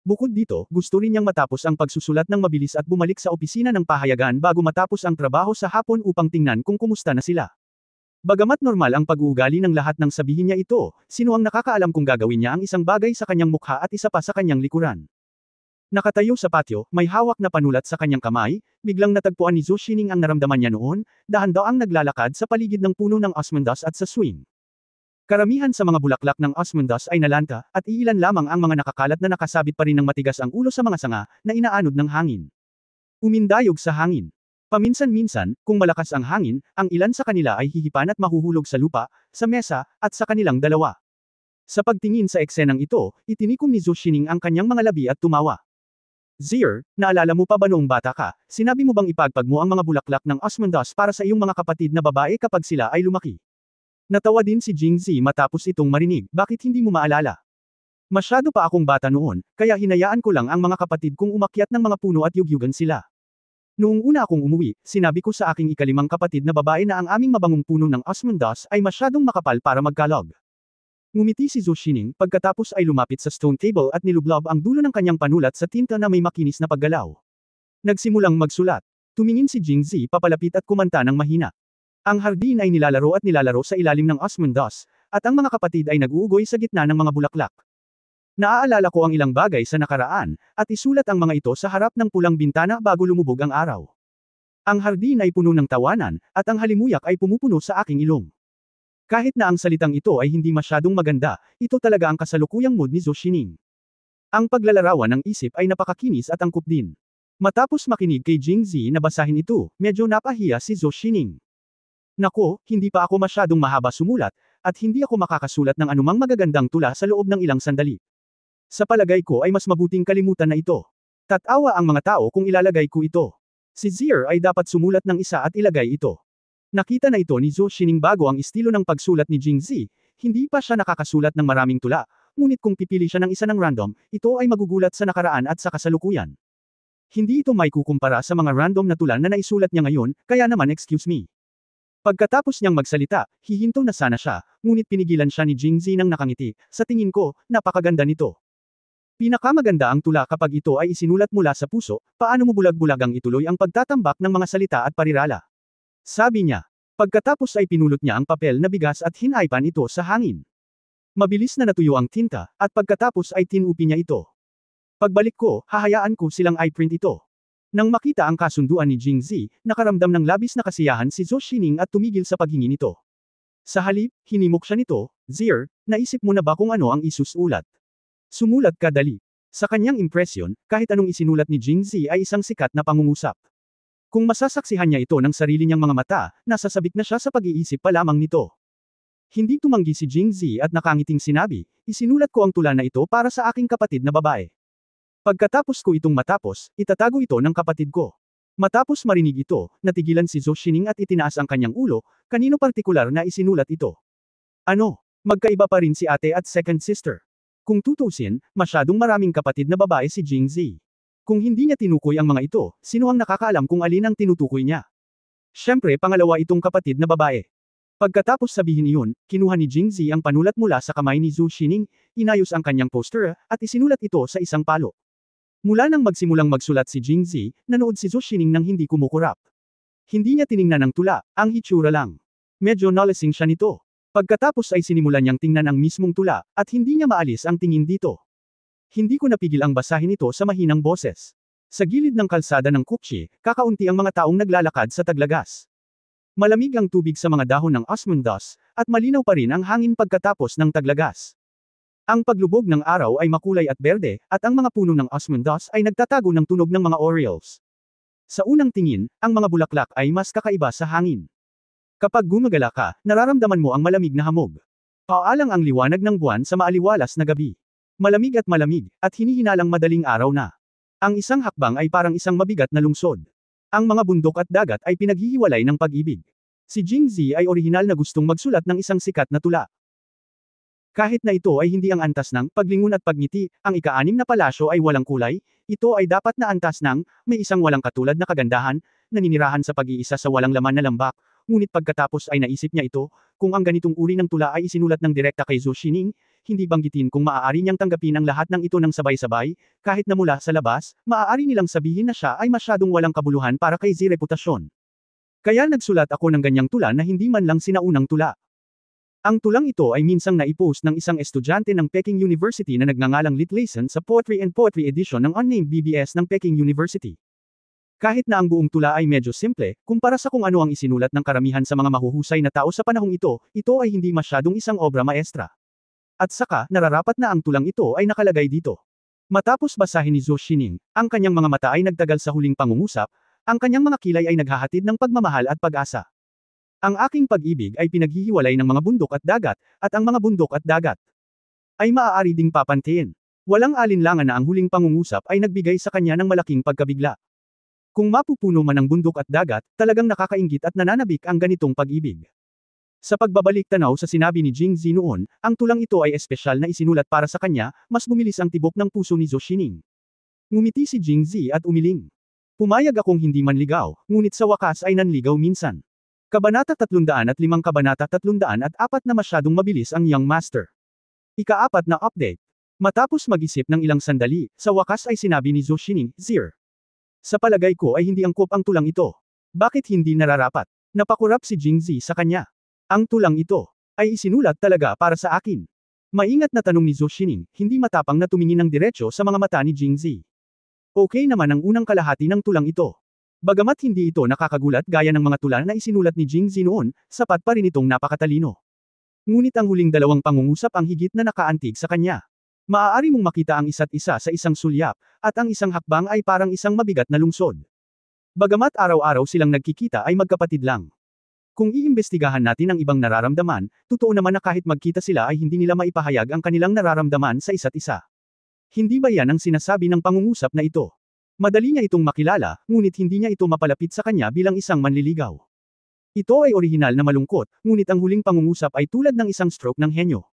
Bukod dito, gusto rin niyang matapos ang pagsusulat ng mabilis at bumalik sa opisina ng pahayagan bago matapos ang trabaho sa hapon upang tingnan kung kumusta na sila. Bagamat normal ang pag-uugali ng lahat ng sabihin niya ito, sino ang nakakaalam kung gagawin niya ang isang bagay sa kanyang mukha at isa pa sa kanyang likuran. Nakatayo sa patio, may hawak na panulat sa kanyang kamay, biglang natagpuan ni Zhou Xining ang naramdaman niya noon, dahan-daang naglalakad sa paligid ng puno ng osmundas at sa swing. Karamihan sa mga bulaklak ng osmundas ay nalanta, at iilan lamang ang mga nakakalat na nakasabit pa rin ng matigas ang ulo sa mga sanga, na inaanod ng hangin. Umindayog sa hangin. Paminsan-minsan, kung malakas ang hangin, ang ilan sa kanila ay hihipan at mahuhulog sa lupa, sa mesa, at sa kanilang dalawa. Sa pagtingin sa eksenang ito, itinikom ni Zhou Xining ang kanyang mga labi at tumawa. Zier, naalala mo pa ba noong bata ka, sinabi mo bang ipagpag mo ang mga bulaklak ng osmundas para sa iyong mga kapatid na babae kapag sila ay lumaki? Natawa din si Jingzi matapos itong marinig, bakit hindi mo maalala? Masyado pa akong bata noon, kaya hinayaan ko lang ang mga kapatid kong umakyat ng mga puno at yugyugan sila. Noong una akong umuwi, sinabi ko sa aking ikalimang kapatid na babae na ang aming mabangong puno ng osmundas ay masyadong makapal para magkalog. Ngumiti si Zhou Xining, pagkatapos ay lumapit sa stone table at nilublob ang dulo ng kanyang panulat sa tinta na may makinis na paggalaw. Nagsimulang magsulat. Tumingin si Jingzi papalapit at kumanta ng mahina. Ang hardin ay nilalaro sa ilalim ng osmundas, at ang mga kapatid ay nag-uugoy sa gitna ng mga bulaklak. Naaalala ko ang ilang bagay sa nakaraan, at isulat ang mga ito sa harap ng pulang bintana bago lumubog ang araw. Ang hardin ay puno ng tawanan, at ang halimuyak ay pumupuno sa aking ilong. Kahit na ang salitang ito ay hindi masyadong maganda, ito talaga ang kasalukuyang mood ni Zhou Xining. Ang paglalarawan ng isip ay napakakinis at angkop din. Matapos makinig kay Jingzi na basahin ito, medyo napahiya si Zhou Xining. Nako, hindi pa ako masyadong mahaba sumulat, at hindi ako makakasulat ng anumang magagandang tula sa loob ng ilang sandali. Sa palagay ko ay mas mabuting kalimutan na ito. Tatawa ang mga tao kung ilalagay ko ito. Si Zier ay dapat sumulat ng isa at ilagay ito. Nakita na ito ni Zhou Xining bago ang estilo ng pagsulat ni Jingzi, hindi pa siya nakakasulat ng maraming tula, ngunit kung pipili siya ng isa ng random, ito ay magugulat sa nakaraan at sa kasalukuyan. Hindi ito may kukumpara sa mga random na tula na naisulat niya ngayon, kaya naman excuse me. Pagkatapos niyang magsalita, hihinto na sana siya, ngunit pinigilan siya ni Jingzi nang nakangiti, sa tingin ko, napakaganda nito. Pinakamaganda ang tula kapag ito ay isinulat mula sa puso, paano mo bulag-bulagang ituloy ang pagtatambak ng mga salita at parirala. Sabi niya. Pagkatapos ay pinulot niya ang papel na bigas at hinaypan ito sa hangin. Mabilis na natuyo ang tinta, at pagkatapos ay tinupi niya ito. Pagbalik ko, hahayaan ko silang i-print ito. Nang makita ang kasunduan ni Jingzi, nakaramdam ng labis na kasiyahan si Zhou Xining at tumigil sa paghingi nito. Sa halip, hinimok siya nito, Zier, naisip mo na ba kung ano ang isusulat? Sumulat ka dali. Sa kanyang impresyon, kahit anong isinulat ni Jingzi ay isang sikat na pangungusap. Kung masasaksihan niya ito ng sarili niyang mga mata, nasasabik na siya sa pag-iisip pa lamang nito. Hindi tumanggi si Jingzi at nakangiting sinabi, isinulat ko ang tula na ito para sa aking kapatid na babae. Pagkatapos ko itong matapos, itatago ito ng kapatid ko. Matapos marinig ito, natigilan si Zhou Xining at itinaas ang kanyang ulo, kanino partikular na isinulat ito. Ano, magkaiba pa rin si ate at second sister. Kung tutusin, masyadong maraming kapatid na babae si Jingzi. Kung hindi niya tinukoy ang mga ito, sino ang nakakaalam kung alin ang tinutukoy niya? Siyempre pangalawa itong kapatid na babae. Pagkatapos sabihin iyon, kinuha ni Jingzi ang panulat mula sa kamay ni Zhou Xining, inayos ang kanyang poster, at isinulat ito sa isang palo. Mula nang magsimulang magsulat si Jingzi, nanood si Zhou Xining nang hindi kumukurap. Hindi niya tiningnan ang tula, ang hitsura lang. Medyo nalasing siya nito. Pagkatapos ay sinimulan niyang tingnan ang mismong tula, at hindi niya maalis ang tingin dito. Hindi ko napigil ang basahin ito sa mahinang boses. Sa gilid ng kalsada ng Kukchi, kakaunti ang mga taong naglalakad sa taglagas. Malamig ang tubig sa mga dahon ng osmundas, at malinaw pa rin ang hangin pagkatapos ng taglagas. Ang paglubog ng araw ay makulay at berde, at ang mga puno ng osmundas ay nagtatago ng tunog ng mga orioles. Sa unang tingin, ang mga bulaklak ay mas kakaiba sa hangin. Kapag gumagala ka, nararamdaman mo ang malamig na hamog. Paalang ang liwanag ng buwan sa maaliwalas na gabi. Malamig, at hinihinalang madaling araw na. Ang isang hakbang ay parang isang mabigat na lungsod. Ang mga bundok at dagat ay pinaghihiwalay ng pag-ibig. Si Jingzi ay orihinal na gustong magsulat ng isang sikat na tula. Kahit na ito ay hindi ang antas ng paglingon at pagngiti, ang ika-6 na palasyo ay walang kulay, ito ay dapat na antas ng may isang walang katulad na kagandahan, naninirahan sa pag-iisa sa walang laman na lambak, ngunit pagkatapos ay naisip niya ito, kung ang ganitong uri ng tula ay isinulat ng direkta kay Zhou Xining, hindi banggitin kung maaari niyang tanggapin ang lahat ng ito ng sabay-sabay, kahit na mula sa labas, maaari nilang sabihin na siya ay masyadong walang kabuluhan para kay Zi reputasyon. Kaya nagsulat ako ng ganyang tula na hindi man lang sinaunang tula. Ang tulang ito ay minsang naipost ng isang estudyante ng Peking University na nagngangalang Lit Layson sa Poetry and Poetry Edition ng unnamed BBS ng Peking University. Kahit na ang buong tula ay medyo simple, kumpara sa kung ano ang isinulat ng karamihan sa mga mahuhusay na tao sa panahong ito, ito ay hindi masyadong isang obra maestra. At saka, nararapat na ang tulang ito ay nakalagay dito. Matapos basahin ni Zhou Xining, ang kanyang mga mata ay nagtagal sa huling pangungusap, ang kanyang mga kilay ay naghahatid ng pagmamahal at pag-asa. Ang aking pag-ibig ay pinaghihiwalay ng mga bundok at dagat, at ang mga bundok at dagat ay maaari ding papantiin. Walang alinlangan na ang huling pangungusap ay nagbigay sa kanya ng malaking pagkabigla. Kung mapupuno man ang bundok at dagat, talagang nakakainggit at nananabik ang ganitong pag-ibig. Sa pagbabalik tanaw sa sinabi ni Jingzi noon, ang tulang ito ay espesyal na isinulat para sa kanya, mas bumilis ang tibok ng puso ni Zhou Xining. Ngumiti si Jingzi at umiling. Pumayag akong hindi manligaw, ngunit sa wakas ay nanligaw minsan. Kabanata 305 Kabanata 304 na masyadong mabilis ang Young Master. Ika-4 na update. Matapos mag-isip ng ilang sandali, sa wakas ay sinabi ni Zhou Xining, Zir. Sa palagay ko ay hindi angkop ang tulang ito. Bakit hindi nararapat? Napakurap si Jingzi sa kanya. Ang tulang ito ay isinulat talaga para sa akin. Maingat na tanong ni Zhou Xining, hindi matapang na tumingin ng diretso sa mga mata ni Jingzi. Okay naman ang unang kalahati ng tulang ito. Bagamat hindi ito nakakagulat gaya ng mga tula na isinulat ni Jingzi noon, sapat pa rin itong napakatalino. Ngunit ang huling dalawang pangungusap ang higit na nakaantig sa kanya. Maaari mong makita ang isa't isa sa isang sulyap, at ang isang hakbang ay parang isang mabigat na lungsod. Bagamat araw-araw silang nagkikita ay magkapatid lang. Kung iimbestigahan natin ang ibang nararamdaman, totoo naman na kahit magkita sila ay hindi nila maipahayag ang kanilang nararamdaman sa isa't isa. Hindi ba yan ang sinasabi ng pangungusap na ito? Madali niya itong makilala, ngunit hindi niya ito mapalapit sa kanya bilang isang manliligaw. Ito ay orihinal na malungkot, ngunit ang huling pangungusap ay tulad ng isang stroke ng henyo.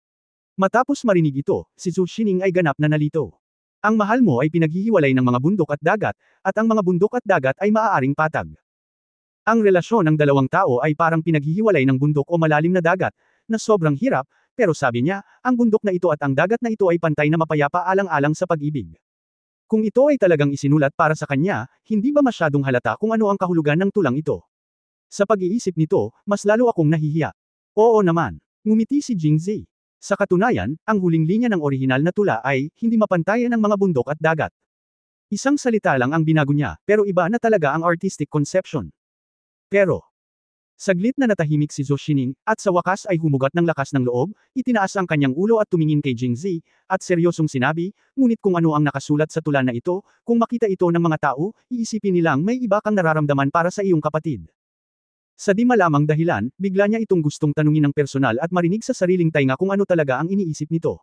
Matapos marinig ito, si Zhou Xining ay ganap na nalito. Ang mahal mo ay pinaghihiwalay ng mga bundok at dagat, at ang mga bundok at dagat ay maaaring patag. Ang relasyon ng dalawang tao ay parang pinaghihiwalay ng bundok o malalim na dagat, na sobrang hirap, pero sabi niya, ang bundok na ito at ang dagat na ito ay pantay na mapayapa alang-alang sa pag-ibig. Kung ito ay talagang isinulat para sa kanya, hindi ba masyadong halata kung ano ang kahulugan ng tulang ito? Sa pag-iisip nito, mas lalo akong nahihiya. Oo naman. Ngumiti si Jingzi. Sa katunayan, ang huling linya ng orihinal na tula ay, hindi mapantayan ng mga bundok at dagat. Isang salita lang ang binago niya, pero iba na talaga ang artistic conception. Pero, saglit na natahimik si Zhou Xining, at sa wakas ay humugat ng lakas ng loob, itinaas ang kanyang ulo at tumingin kay Jingzi, at seryosong sinabi, ngunit kung ano ang nakasulat sa tula na ito, kung makita ito ng mga tao, iisipin nilang may iba kang nararamdaman para sa iyong kapatid. Sa di malamang dahilan, bigla niya itong gustong tanungin ng personal at marinig sa sariling tainga kung ano talaga ang iniisip nito.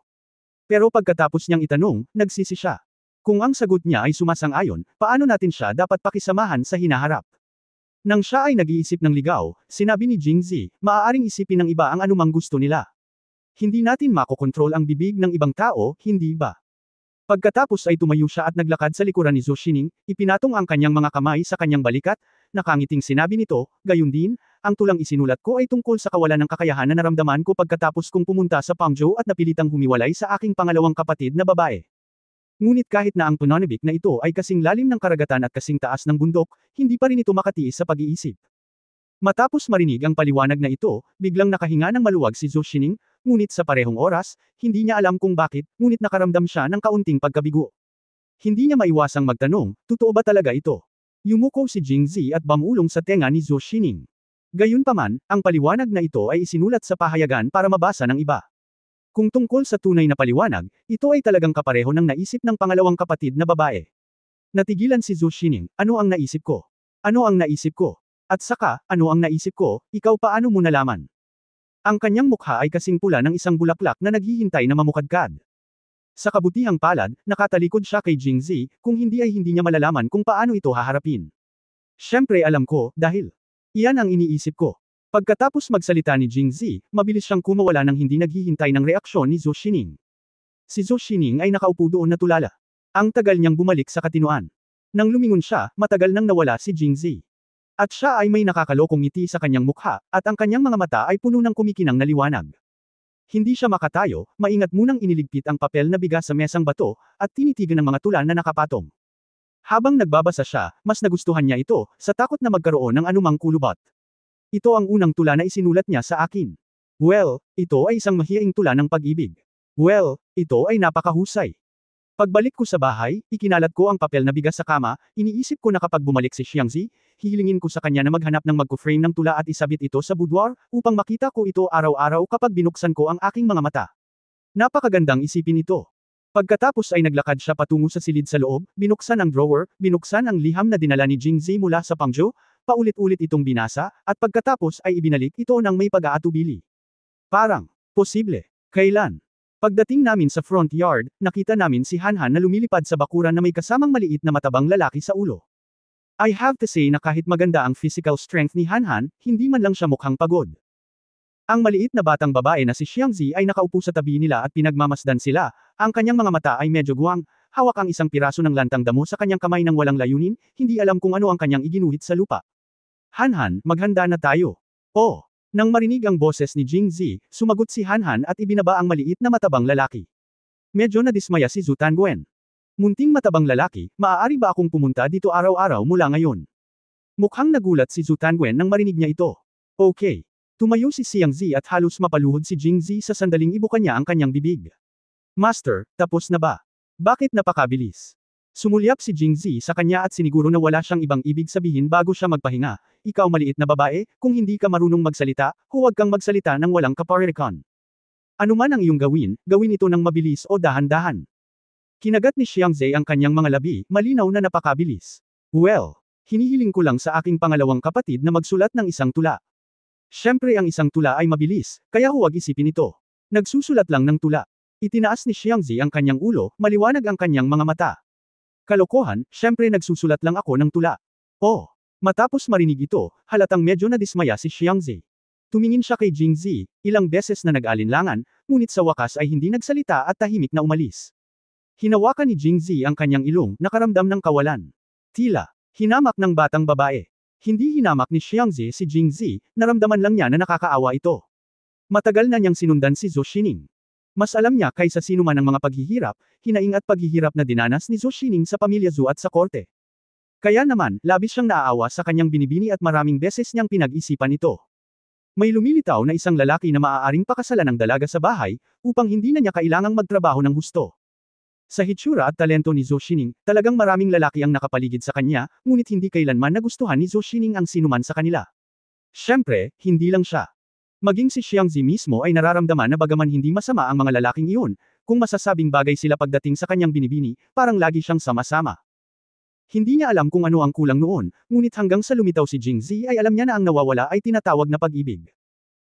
Pero pagkatapos niyang itanong, nagsisi siya. Kung ang sagot niya ay sumasang-ayon, paano natin siya dapat pakisamahan sa hinaharap? Nang siya ay nag-iisip ng ligaw, sinabi ni Jingzi, maaaring isipin ng iba ang anumang gusto nila. Hindi natin makokontrol ang bibig ng ibang tao, hindi ba? Pagkatapos ay tumayo siya at naglakad sa likuran ni Zhou Xining, ipinatong ang kanyang mga kamay sa kanyang balikat, nakangiting sinabi nito, gayon din, ang tulang isinulat ko ay tungkol sa kawalan ng kakayahan na naramdaman ko pagkatapos kong pumunta sa Pangzhou at napilitang humiwalay sa aking pangalawang kapatid na babae. Ngunit kahit na ang pananabik na ito ay kasing lalim ng karagatan at kasing taas ng bundok, hindi pa rin ito makatiis sa pag-iisip. Matapos marinig ang paliwanag na ito, biglang nakahinga ng maluwag si Zhou Xining, ngunit sa parehong oras, hindi niya alam kung bakit, ngunit nakaramdam siya ng kaunting pagkabigo. Hindi niya maiwasang magtanong, totoo ba talaga ito? Yumuko si Jingzi at bamulong sa tenga ni Zhou Xining. Gayunpaman, ang paliwanag na ito ay isinulat sa pahayagan para mabasa ng iba. Kung tungkol sa tunay na paliwanag, ito ay talagang kapareho ng naisip ng pangalawang kapatid na babae. Natigilan si Zhou Xining, ano ang naisip ko? Ano ang naisip ko? At saka, ano ang naisip ko, ikaw paano mo nalaman? Ang kanyang mukha ay kasing pula ng isang bulaklak na naghihintay na mamukadkad. Sa kabutihang palad, nakatalikod siya kay Jingzi, kung hindi ay hindi niya malalaman kung paano ito haharapin. Siyempre alam ko, dahil iyan ang iniisip ko. Pagkatapos magsalita ni Jingzi, mabilis siyang kumawala nang hindi naghihintay ng reaksyon ni Zhou Xining. Si Zhou Xining ay nakaupo doon na tulala. Ang tagal niyang bumalik sa katinoan. Nang lumingon siya, matagal nang nawala si Jingzi. At siya ay may nakakalokong ngiti sa kanyang mukha, at ang kanyang mga mata ay puno ng kumikinang na liwanag. Hindi siya makatayo, maingat munang iniligpit ang papel na bigas sa mesang bato, at tinitigan ng mga tula na nakapatong. Habang nagbabasa siya, mas nagustuhan niya ito, sa takot na magkaroon ng anumang kulubot. Ito ang unang tula na isinulat niya sa akin. Well, ito ay isang mahiyaing tula ng pag-ibig. Well, ito ay napakahusay. Pagbalik ko sa bahay, ikinalat ko ang papel na bigas sa kama, iniisip ko na kapag bumalik si Xiangzi, hihilingin ko sa kanya na maghanap ng magko-frame ng tula at isabit ito sa boudoir, upang makita ko ito araw-araw kapag binuksan ko ang aking mga mata. Napakagandang isipin ito. Pagkatapos ay naglakad siya patungo sa silid sa loob, binuksan ang drawer, binuksan ang liham na dinala ni Jingzi mula sa Pangzhou, paulit-ulit itong binasa, at pagkatapos ay ibinalik ito ng may pag-aatubili. Parang, posible. Kailan? Pagdating namin sa front yard, nakita namin si Hanhan na lumilipad sa bakuran na may kasamang maliit na matabang lalaki sa ulo. I have to say na kahit maganda ang physical strength ni Hanhan, hindi man lang siya mukhang pagod. Ang maliit na batang babae na si Xiangzi ay nakaupo sa tabi nila at pinagmamasdan sila, ang kanyang mga mata ay medyo guwang, hawak ang isang piraso ng lantang damo sa kanyang kamay ng walang layunin, hindi alam kung ano ang kanyang iginuhit sa lupa. Hanhan, maghanda na tayo. Oh! Nang marinig ang boses ni Jingzi, sumagot si Hanhan at ibinaba ang maliit na matabang lalaki. Medyo nadismaya si Zhu Tangwen. Munting matabang lalaki, maaari ba akong pumunta dito araw-araw mula ngayon? Mukhang nagulat si Zhu Tangwen nang marinig niya ito. Okay. Tumayo si Xiangzi at halos mapaluhod si Jingzi sa sandaling ibukan niya ang kanyang bibig. Master, tapos na ba? Bakit napakabilis? Sumulyap si Jingzi sa kanya at siniguro na wala siyang ibang ibig sabihin bago siya magpahinga. Ikaw maliit na babae, kung hindi ka marunong magsalita, huwag kang magsalita ng walang kaparirikon. Ano man ang iyong gawin, gawin ito ng mabilis o dahan-dahan. Kinagat ni Xiangzi ang kanyang mga labi, malinaw na napakabilis. Well, hinihiling ko lang sa aking pangalawang kapatid na magsulat ng isang tula. Siyempre ang isang tula ay mabilis, kaya huwag isipin ito. Nagsusulat lang ng tula. Itinaas ni Xiangzi ang kanyang ulo, maliwanag ang kanyang mga mata. Kalokohan, siyempre nagsusulat lang ako ng tula. Oh! Matapos marinig ito, halatang medyo nadismaya si Xiangzi. Tumingin siya kay Jingzi, ilang beses na nag-alinlangan, ngunit sa wakas ay hindi nagsalita at tahimik na umalis. Hinawakan ni Jingzi ang kanyang ilong, nakaramdam ng kawalan. Tila, hinamak ng batang babae. Hindi hinamak ni Xiangzi si Jingzi, naramdaman lang niya na nakakaawa ito. Matagal na niyang sinundan si Zhou Xining. Mas alam niya kaysa sino man ang mga paghihirap, hinaing at paghihirap na dinanas ni Zhou Xining sa pamilya Zhou at sa korte. Kaya naman, labis siyang naaawa sa kanyang binibini at maraming beses niyang pinag-isipan ito. May lumilitaw na isang lalaki na maaaring pakasalan ng dalaga sa bahay, upang hindi na niya kailangang magtrabaho ng husto. Sa hitsura at talento ni Zhou Xining, talagang maraming lalaki ang nakapaligid sa kanya, ngunit hindi kailanman nagustuhan ni Zhou Xining ang sinuman sa kanila. Siyempre, hindi lang siya. Maging si Xiangzi mismo ay nararamdaman na bagaman hindi masama ang mga lalaking iyon, kung masasabing bagay sila pagdating sa kanyang binibini, parang lagi siyang sama-sama. Hindi niya alam kung ano ang kulang noon, ngunit hanggang sa lumitaw si Jingzi ay alam niya na ang nawawala ay tinatawag na pag-ibig.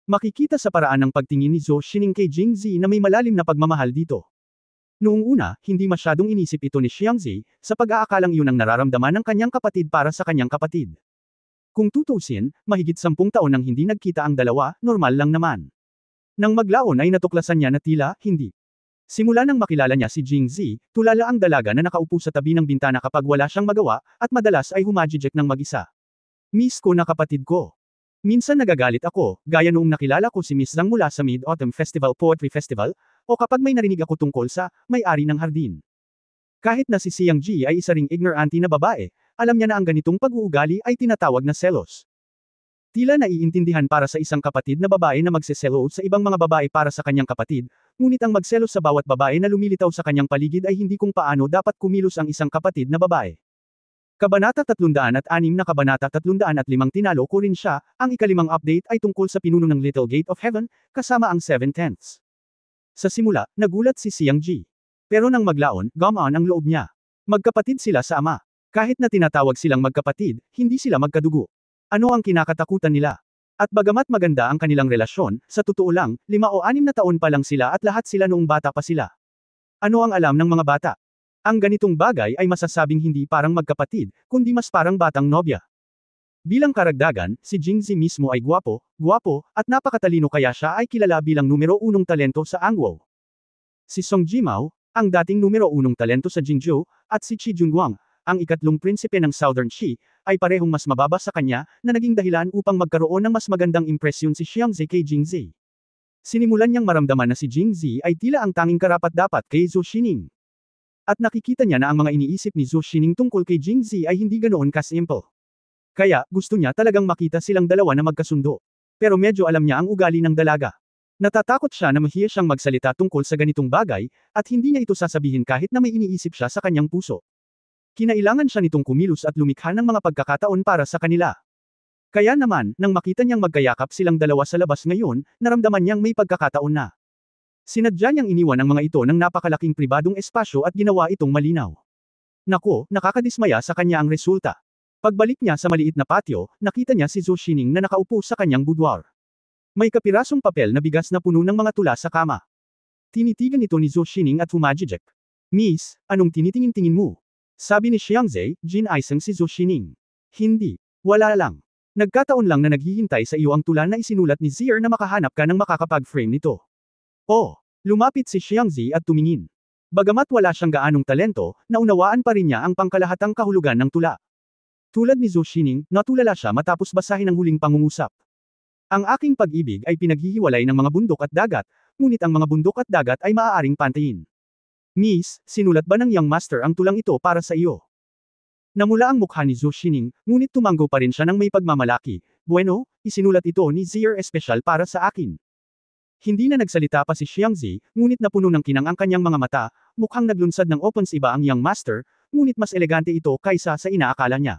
Makikita sa paraan ng pagtingin ni Zhou Xining kay Jingzi na may malalim na pagmamahal dito. Noong una, hindi masyadong inisip ito ni Xiangzi, sa pag-aakalang iyon ang nararamdaman ng kanyang kapatid para sa kanyang kapatid. Kung tutuusin, mahigit 10 taon nang hindi nagkita ang dalawa, normal lang naman. Nang maglaon ay natuklasan niya na tila, hindi. Simula nang makilala niya si Jingzi, tulala ang dalaga na nakaupo sa tabi ng bintana kapag wala siyang magawa, at madalas ay humajijek ng mag-isa. Miss ko na kapatid ko. Minsan nagagalit ako, gaya noong nakilala ko si Miss Zhang mula sa Mid-Autumn Festival Poetry Festival, o kapag may narinig ako tungkol sa may-ari ng hardin. Kahit na si Xiangji ay isa ring ignorante na babae, alam niya na ang ganitong pag-uugali ay tinatawag na selos. Tila naiintindihan para sa isang kapatid na babae na magseselos sa ibang mga babae para sa kanyang kapatid, ngunit ang magselos sa bawat babae na lumilitaw sa kanyang paligid ay hindi kung paano dapat kumilos ang isang kapatid na babae. Kabanata 306 na Kabanata 305 tinalo ko rin siya, ang ikalimang update ay tungkol sa pinuno ng Little Gate of Heaven, kasama ang 7/10. Sa simula, nagulat si Xiangji. Pero nang maglaon, gumaan ang loob niya. Magkapatid sila sa ama. Kahit na tinatawag silang magkapatid, hindi sila magkadugo. Ano ang kinakatakutan nila? At bagamat maganda ang kanilang relasyon, sa totoo lang, 5 o 6 na taon pa lang sila at lahat sila noong bata pa sila. Ano ang alam ng mga bata? Ang ganitong bagay ay masasabing hindi parang magkapatid, kundi mas parang batang nobya. Bilang karagdagan, si Jingzi mismo ay gwapo, at napakatalino kaya siya ay kilala bilang numero 1 talento sa Angwo. Si Song Jimao, ang dating numero 1 talento sa Jingzhou, at si Chi Junguang, ang ikatlong prinsipe ng Southern Qi, ay parehong mas mababa sa kanya, na naging dahilan upang magkaroon ng mas magandang impresyon si Xiangzi kay Jingzi. Sinimulan niyang maramdaman na si Jingzi ay tila ang tanging karapat-dapat kay Zhou Xining. At nakikita niya na ang mga iniisip ni Zhou Xining tungkol kay Jingzi ay hindi ganoon ka-simple. Kaya, gusto niya talagang makita silang dalawa na magkasundo. Pero medyo alam niya ang ugali ng dalaga. Natatakot siya na mahiya siyang magsalita tungkol sa ganitong bagay, at hindi niya ito sasabihin kahit na may iniisip siya sa kanyang puso. Kinailangan siya nitong kumilos at lumikha ng mga pagkakataon para sa kanila. Kaya naman, nang makita niyang magkayakap silang dalawa sa labas ngayon, naramdaman niyang may pagkakataon na. Sinadya niyang iniwan ang mga ito ng napakalaking pribadong espasyo at ginawa itong malinaw. Naku, nakakadismaya sa kanya ang resulta. Pagbalik niya sa maliit na patio, nakita niya si Zhou Xining na nakaupo sa kanyang boudoir. May kapirasong papel na bigas na puno ng mga tula sa kama. Tinitigan ito ni Zhou Xining at humajijek. Miss, anong tinitingin-tingin mo? Sabi ni Xiangzi, Jin-aisang si Zhou Xining. Hindi. Wala lang. Nagkataon lang na naghihintay sa iyo ang tula na isinulat ni Zier na makahanap ka ng makakapag-frame nito. Oh, lumapit si Xiangzi at tumingin. Bagamat wala siyang gaanong talento, naunawaan pa rin niya ang pangkalahatang kahulugan ng tula. Tulad ni Zhou Xining, natulala siya matapos basahin ang huling pangungusap. Ang aking pag-ibig ay pinaghihiwalay ng mga bundok at dagat, ngunit ang mga bundok at dagat ay maaaring pantayin. Miss, sinulat ba ng Young Master ang tulang ito para sa iyo? Namula ang mukha ni Zhou Xining, ngunit tumanggo pa rin siya ng may pagmamalaki. Bueno, isinulat ito ni Zier espesyal para sa akin. Hindi na nagsalita pa si Xiangzi, ngunit napuno ng kinang ang kanyang mga mata, mukhang naglunsad ng opens iba ang Young Master, ngunit mas elegante ito kaysa sa inaakala niya.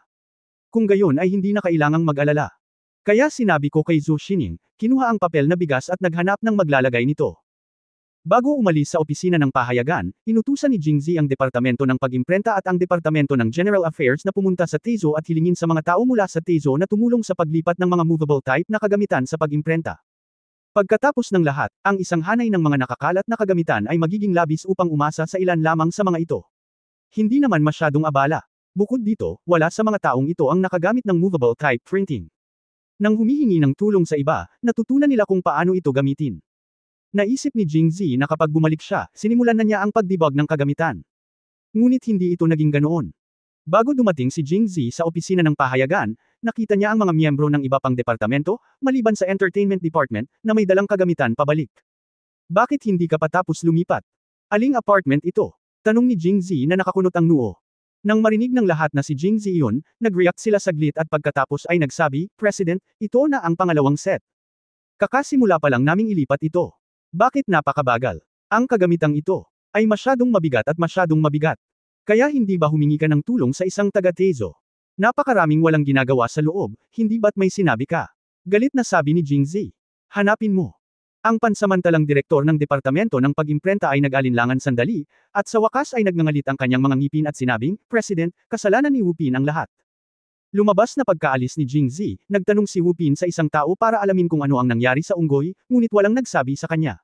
Kung gayon ay hindi na kailangang mag-alala. Kaya sinabi ko kay Zhou Xining, kinuha ang papel na bigas at naghanap ng maglalagay nito. Bago umalis sa opisina ng pahayagan, inutusan ni Jingzi ang Departamento ng Pag-imprenta at ang Departamento ng General Affairs na pumunta sa Teizo at hilingin sa mga tao mula sa Teizo na tumulong sa paglipat ng mga movable type na kagamitan sa pag-imprenta. Pagkatapos ng lahat, ang isang hanay ng mga nakakalat na kagamitan ay magiging labis upang umasa sa ilan lamang sa mga ito. Hindi naman masyadong abala. Bukod dito, wala sa mga taong ito ang nakagamit ng movable type printing. Nang humihingi ng tulong sa iba, natutunan nila kung paano ito gamitin. Naisip ni Jingzi na kapag bumalik siya, sinimulan na niya ang pagdebug ng kagamitan. Ngunit hindi ito naging ganoon. Bago dumating si Jingzi sa opisina ng pahayagan, nakita niya ang mga miyembro ng iba pang departamento, maliban sa Entertainment Department, na may dalang kagamitan pabalik. Bakit hindi ka pa tapos lumipat? Aling apartment ito? Tanong ni Jingzi na nakakunot ang noo. Nang marinig ng lahat na si Jingzi iyon, nag-react sila saglit at pagkatapos ay nagsabi, President, ito na ang pangalawang set. Kakasimula pa lang naming ilipat ito. Bakit napakabagal? Ang kagamitang ito ay masyadong mabigat at masyadong mabigat. Kaya hindi ba humingi ka ng tulong sa isang taga-Teizo? Napakaraming walang ginagawa sa loob, hindi ba't may sinabi ka? Galit na sabi ni Jingzi. Hanapin mo. Ang pansamantalang direktor ng Departamento ng Pag-imprenta ay nag-alinlangan sandali, at sa wakas ay nagngangalit ang kanyang mga ngipin at sinabing, President, kasalanan ni Wu Pin ang lahat. Lumabas na pagkaalis ni Jingzi, nagtanong si Wu Pin sa isang tao para alamin kung ano ang nangyari sa unggoy, ngunit walang nagsabi sa kanya.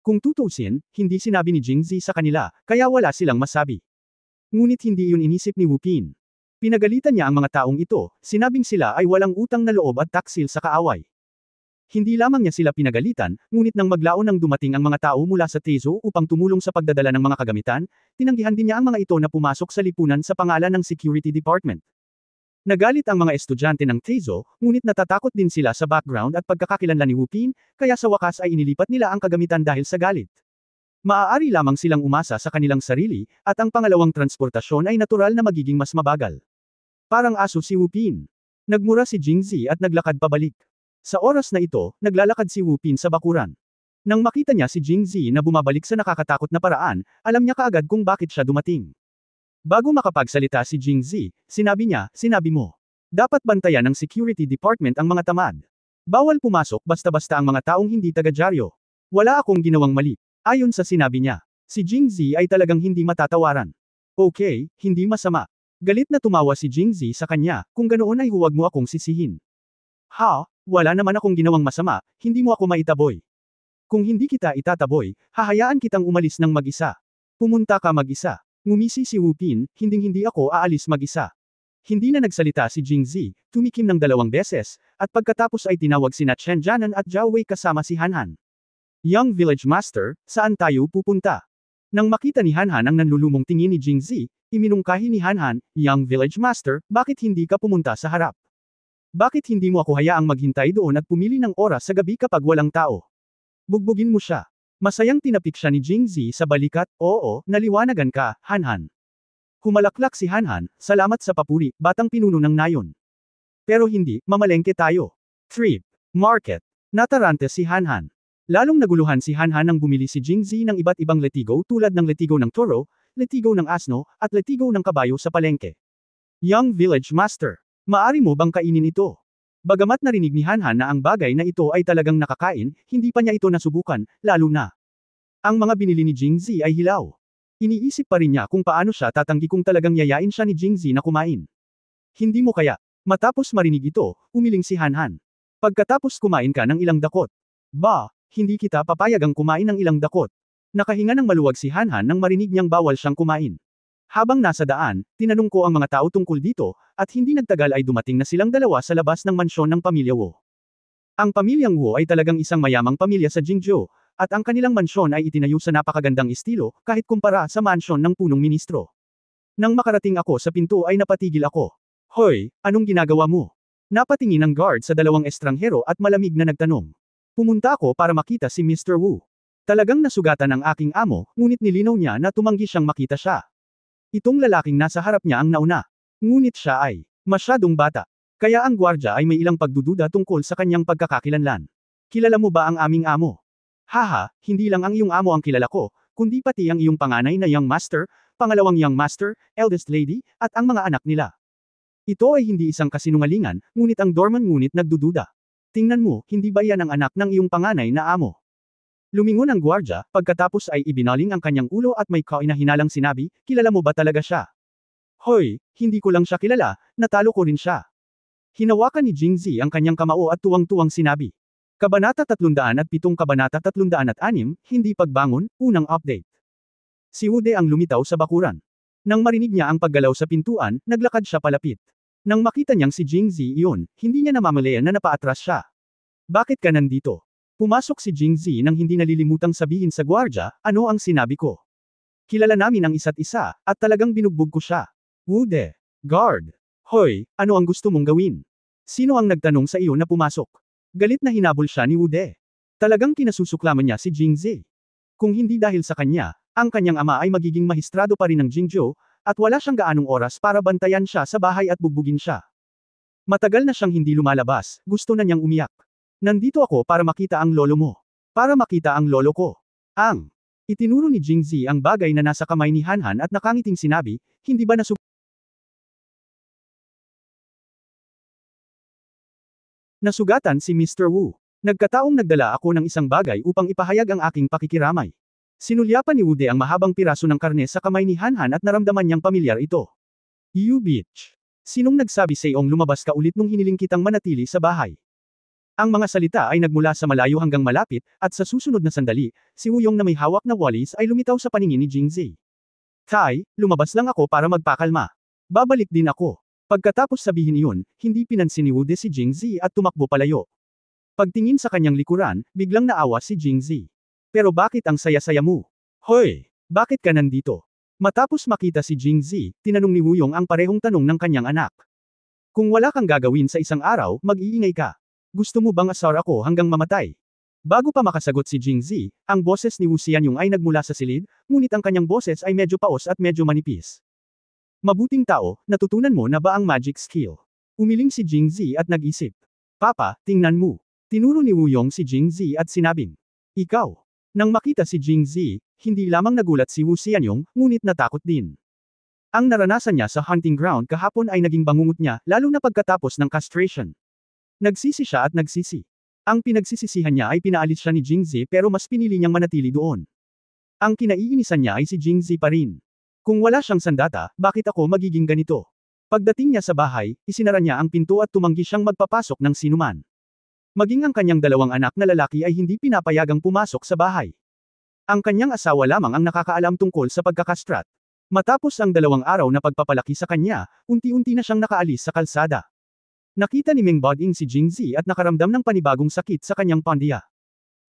Kung tutusin, hindi sinabi ni Jingzi sa kanila, kaya wala silang masabi. Ngunit hindi iyon inisip ni Wu Pin. Pinagalitan niya ang mga taong ito, sinabing sila ay walang utang na loob at taksil sa kaaway. Hindi lamang niya sila pinagalitan, ngunit nang maglaon nang dumating ang mga tao mula sa Teizo upang tumulong sa pagdadala ng mga kagamitan, tinanggihan din niya ang mga ito na pumasok sa lipunan sa pangalan ng Security Department. Nagalit ang mga estudyante ng Teizo, ngunit natatakot din sila sa background at pagkakakilanlan ni Wu Pin, kaya sa wakas ay inilipat nila ang kagamitan dahil sa galit. Maaari lamang silang umasa sa kanilang sarili, at ang pangalawang transportasyon ay natural na magiging mas mabagal. Parang aso si Wu Pin. Nagmura si Jingzi at naglakad pabalik. Sa oras na ito, naglalakad si Wu Pin sa bakuran. Nang makita niya si Jingzi na bumabalik sa nakakatakot na paraan, alam niya kaagad kung bakit siya dumating. Bago makapagsalita si Jingzi, sinabi niya, sinabi mo. Dapat bantayan ng Security Department ang mga tamad. Bawal pumasok basta-basta ang mga taong hindi taga-dyaryo. Wala akong ginawang mali. Ayon sa sinabi niya, si Jingzi ay talagang hindi matatawaran. Okay, hindi masama. Galit na tumawa si Jingzi sa kanya, kung ganoon ay huwag mo akong sisihin. Ha? Wala naman akong ginawang masama, hindi mo ako maitaboy. Kung hindi kita itataboy, hahayaan kitang umalis ng mag-isa. Pumunta ka mag-isa. Ngumisi si Wu Pin, hinding-hindi ako aalis mag-isa. Hindi na nagsalita si Jingzi, tumikim ng 2 beses, at pagkatapos ay tinawag sina Chen Jianan at Zhao Wei kasama si Han Han. Young Village Master, saan tayo pupunta? Nang makita ni Han Han ang nanlulumong tingin ni Jingzi, iminungkahi ni Han Han, Young Village Master, bakit hindi ka pumunta sa harap? Bakit hindi mo ako hayaang maghintay doon at pumili ng oras sa gabi kapag walang tao? Bugbugin mo siya. Masayang tinapik siya ni Jingzi sa balikat, oo, naliwanagan ka, Han Han. Humalaklak si Han Han, salamat sa papuri, batang pinuno ng nayon. Pero hindi, mamalengke tayo. Trip. Market. Natarante si Han Han. Lalong naguluhan si Han Han nang bumili si Jingzi ng iba't ibang letigo tulad ng letigo ng toro, letigo ng asno, at letigo ng kabayo sa palengke. Young Village Master. Maari mo bang kainin ito? Bagamat narinig ni Han Han na ang bagay na ito ay talagang nakakain, hindi pa niya ito nasubukan, lalo na. Ang mga binili ni Jingzi ay hilaw. Iniisip pa rin niya kung paano siya tatanggi kung talagang yayain siya ni Jingzi na kumain. Hindi mo kaya. Matapos marinig ito, umiling si Han Han. Pagkatapos kumain ka ng ilang dakot. Ba, hindi kita papayagang kumain ng ilang dakot. Nakahinga ng maluwag si Han Han nang marinig niyang bawal siyang kumain. Habang nasa daan, tinanong ko ang mga tao tungkol dito, at hindi nagtagal ay dumating na silang dalawa sa labas ng mansyon ng pamilya Wu. Ang pamilyang Wu ay talagang isang mayamang pamilya sa Jingzhou, at ang kanilang mansyon ay itinayo sa napakagandang estilo, kahit kumpara sa mansyon ng punong ministro. Nang makarating ako sa pinto ay napatigil ako. Hoy, anong ginagawa mo? Napatingin ang guard sa 2 estranghero at malamig na nagtanong. Pumunta ako para makita si Mr. Wu. Talagang nasugatan ang aking amo, ngunit nilinaw niya na tumanggi siyang makita siya. Itong lalaking nasa harap niya ang nauna. Ngunit siya ay masyadong bata. Kaya ang gwardya ay may ilang pagdududa tungkol sa kanyang pagkakakilanlan. Kilala mo ba ang aming amo? Haha, hindi lang ang iyong amo ang kilala ko, kundi pati ang iyong panganay na young master, pangalawang young master, eldest lady, at ang mga anak nila. Ito ay hindi isang kasinungalingan, ngunit ang doorman ngunit nagdududa. Tingnan mo, hindi ba yan ang anak ng iyong panganay na amo? Lumingon ang gwardya, pagkatapos ay ibinaling ang kanyang ulo at may kainahinalang sinabi, kilala mo ba talaga siya? Hoy, hindi ko lang siya kilala, natalo ko rin siya. Hinawakan ni Jingzi ang kanyang kamao at tuwang-tuwang sinabi. Kabanata 307 Kabanata 306, Hindi Pagbangon, Unang Update. Si Wude ang lumitaw sa bakuran. Nang marinig niya ang paggalaw sa pintuan, naglakad siya palapit. Nang makita niyang si Jingzi iyon, hindi niya namamalayan na napaatras siya. Bakit ka nandito? Pumasok si Jingzi nang hindi nalilimutang sabihin sa gwardya, ano ang sinabi ko. Kilala namin ang isa't isa, at talagang binugbog ko siya. Wude. Guard. Hoy, ano ang gusto mong gawin? Sino ang nagtanong sa iyo na pumasok? Galit na hinabol siya ni Wude. Talagang kinasusuklaman niya si Jingzi. Kung hindi dahil sa kanya, ang kanyang ama ay magiging mahistrado pa rin ng Jingzhou, at wala siyang gaanong oras para bantayan siya sa bahay at bugbugin siya. Matagal na siyang hindi lumalabas, gusto na niyang umiyak. Nandito ako para makita ang lolo mo. Para makita ang lolo ko. Itinuro ni Jingzi ang bagay na nasa kamay ni Han Han at nakangiting sinabi, hindi ba nasugatan si Mr. Wu. Nagkataong nagdala ako ng isang bagay upang ipahayag ang aking pakikiramay. Sinulyapan ni Wude ang mahabang piraso ng karne sa kamay ni Han Han at naramdaman niyang pamilyar ito. You bitch. Sinong nagsabi sa iyong lumabas ka ulit nung hiniling kitang manatili sa bahay? Ang mga salita ay nagmula sa malayo hanggang malapit, at sa susunod na sandali, si Wuyong na may hawak na walis ay lumitaw sa paningin ni Jingzi. Tai, lumabas lang ako para magpakalma. Babalik din ako. Pagkatapos sabihin iyon, hindi pinansin ni Wude si Jingzi at tumakbo palayo. Pagtingin sa kanyang likuran, biglang naawa si Jingzi. Pero bakit ang saya-saya mo? Hoy! Bakit ka nandito? Matapos makita si Jingzi, tinanong ni Wuyong ang parehong tanong ng kanyang anak. Kung wala kang gagawin sa isang araw, mag-iingay ka. Gusto mo bang asar ako hanggang mamatay? Bago pa makasagot si Jingzi, ang boses ni Wu Xianyong ay nagmula sa silid, ngunit ang kanyang boses ay medyo paos at medyo manipis. Mabuting tao, natutunan mo na ba ang magic skill? Umiling si Jingzi at nag-isip. Papa, tingnan mo. Tinuro ni Wuyong si Jingzi at sinabing, ikaw. Nang makita si Jingzi, hindi lamang nagulat si Wu Xianyong, ngunit natakot din. Ang naranasan niya sa hunting ground kahapon ay naging bangungot niya, lalo na pagkatapos ng castration. Nagsisi siya at nagsisi. Ang pinagsisisihan niya ay pinaalis siya ni Jingzi pero mas pinili niyang manatili doon. Ang kinaiinisan niya ay si Jingzi pa rin. Kung wala siyang sandata, bakit ako magiging ganito? Pagdating niya sa bahay, isinara niya ang pinto at tumanggi siyang magpapasok ng sinuman. Maging ang kanyang 2 anak na lalaki ay hindi pinapayagang pumasok sa bahay. Ang kanyang asawa lamang ang nakakaalam tungkol sa pagkakastrat. Matapos ang 2 araw na pagpapalaki sa kanya, unti-unti na siyang nakaalis sa kalsada. Nakita ni Meng Boding si Jingzi at nakaramdam ng panibagong sakit sa kanyang pandiya.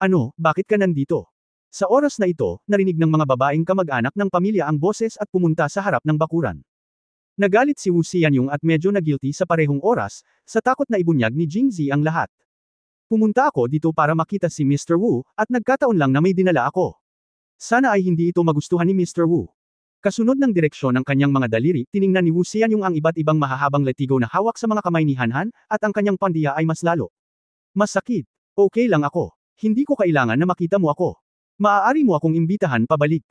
Ano, bakit ka nandito? Sa oras na ito, narinig ng mga babaeng kamag-anak ng pamilya ang boses at pumunta sa harap ng bakuran. Nagalit si Wu Xianyong at medyo nagilty sa parehong oras, sa takot na ibunyag ni Jingzi ang lahat. Pumunta ako dito para makita si Mr. Wu, at nagkataon lang na may dinala ako. Sana ay hindi ito magustuhan ni Mr. Wu. Kasunod ng direksyon ng kanyang mga daliri, tiningnan ni Wu Xianyong ang iba't ibang mahahabang letigo na hawak sa mga kamay ni Han, at ang kanyang pandiya ay mas lalo. Masakit. Okay lang ako. Hindi ko kailangan na makita mo ako. Maaari mo akong imbitahan pabalik.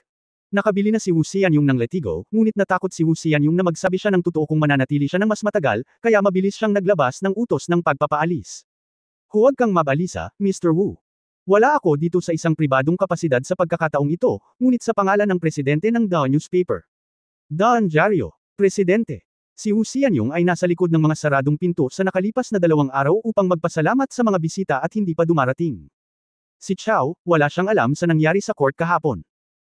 Nakabili na si Wu Xianyong ng letigo, ngunit natakot si Wu Xianyong na magsabi siya ng totoo kung mananatili siya ng mas matagal, kaya mabilis siyang naglabas ng utos ng pagpapaalis. Huwag kang mabalisa, Mr. Wu. Wala ako dito sa isang pribadong kapasidad sa pagkakataong ito, ngunit sa pangalan ng presidente ng The Newspaper. Dawn Diario. Presidente. Si Wu Xianyong ay nasa likod ng mga saradong pinto sa nakalipas na 2 araw upang magpasalamat sa mga bisita at hindi pa dumarating. Si Chao, wala siyang alam sa nangyari sa court kahapon.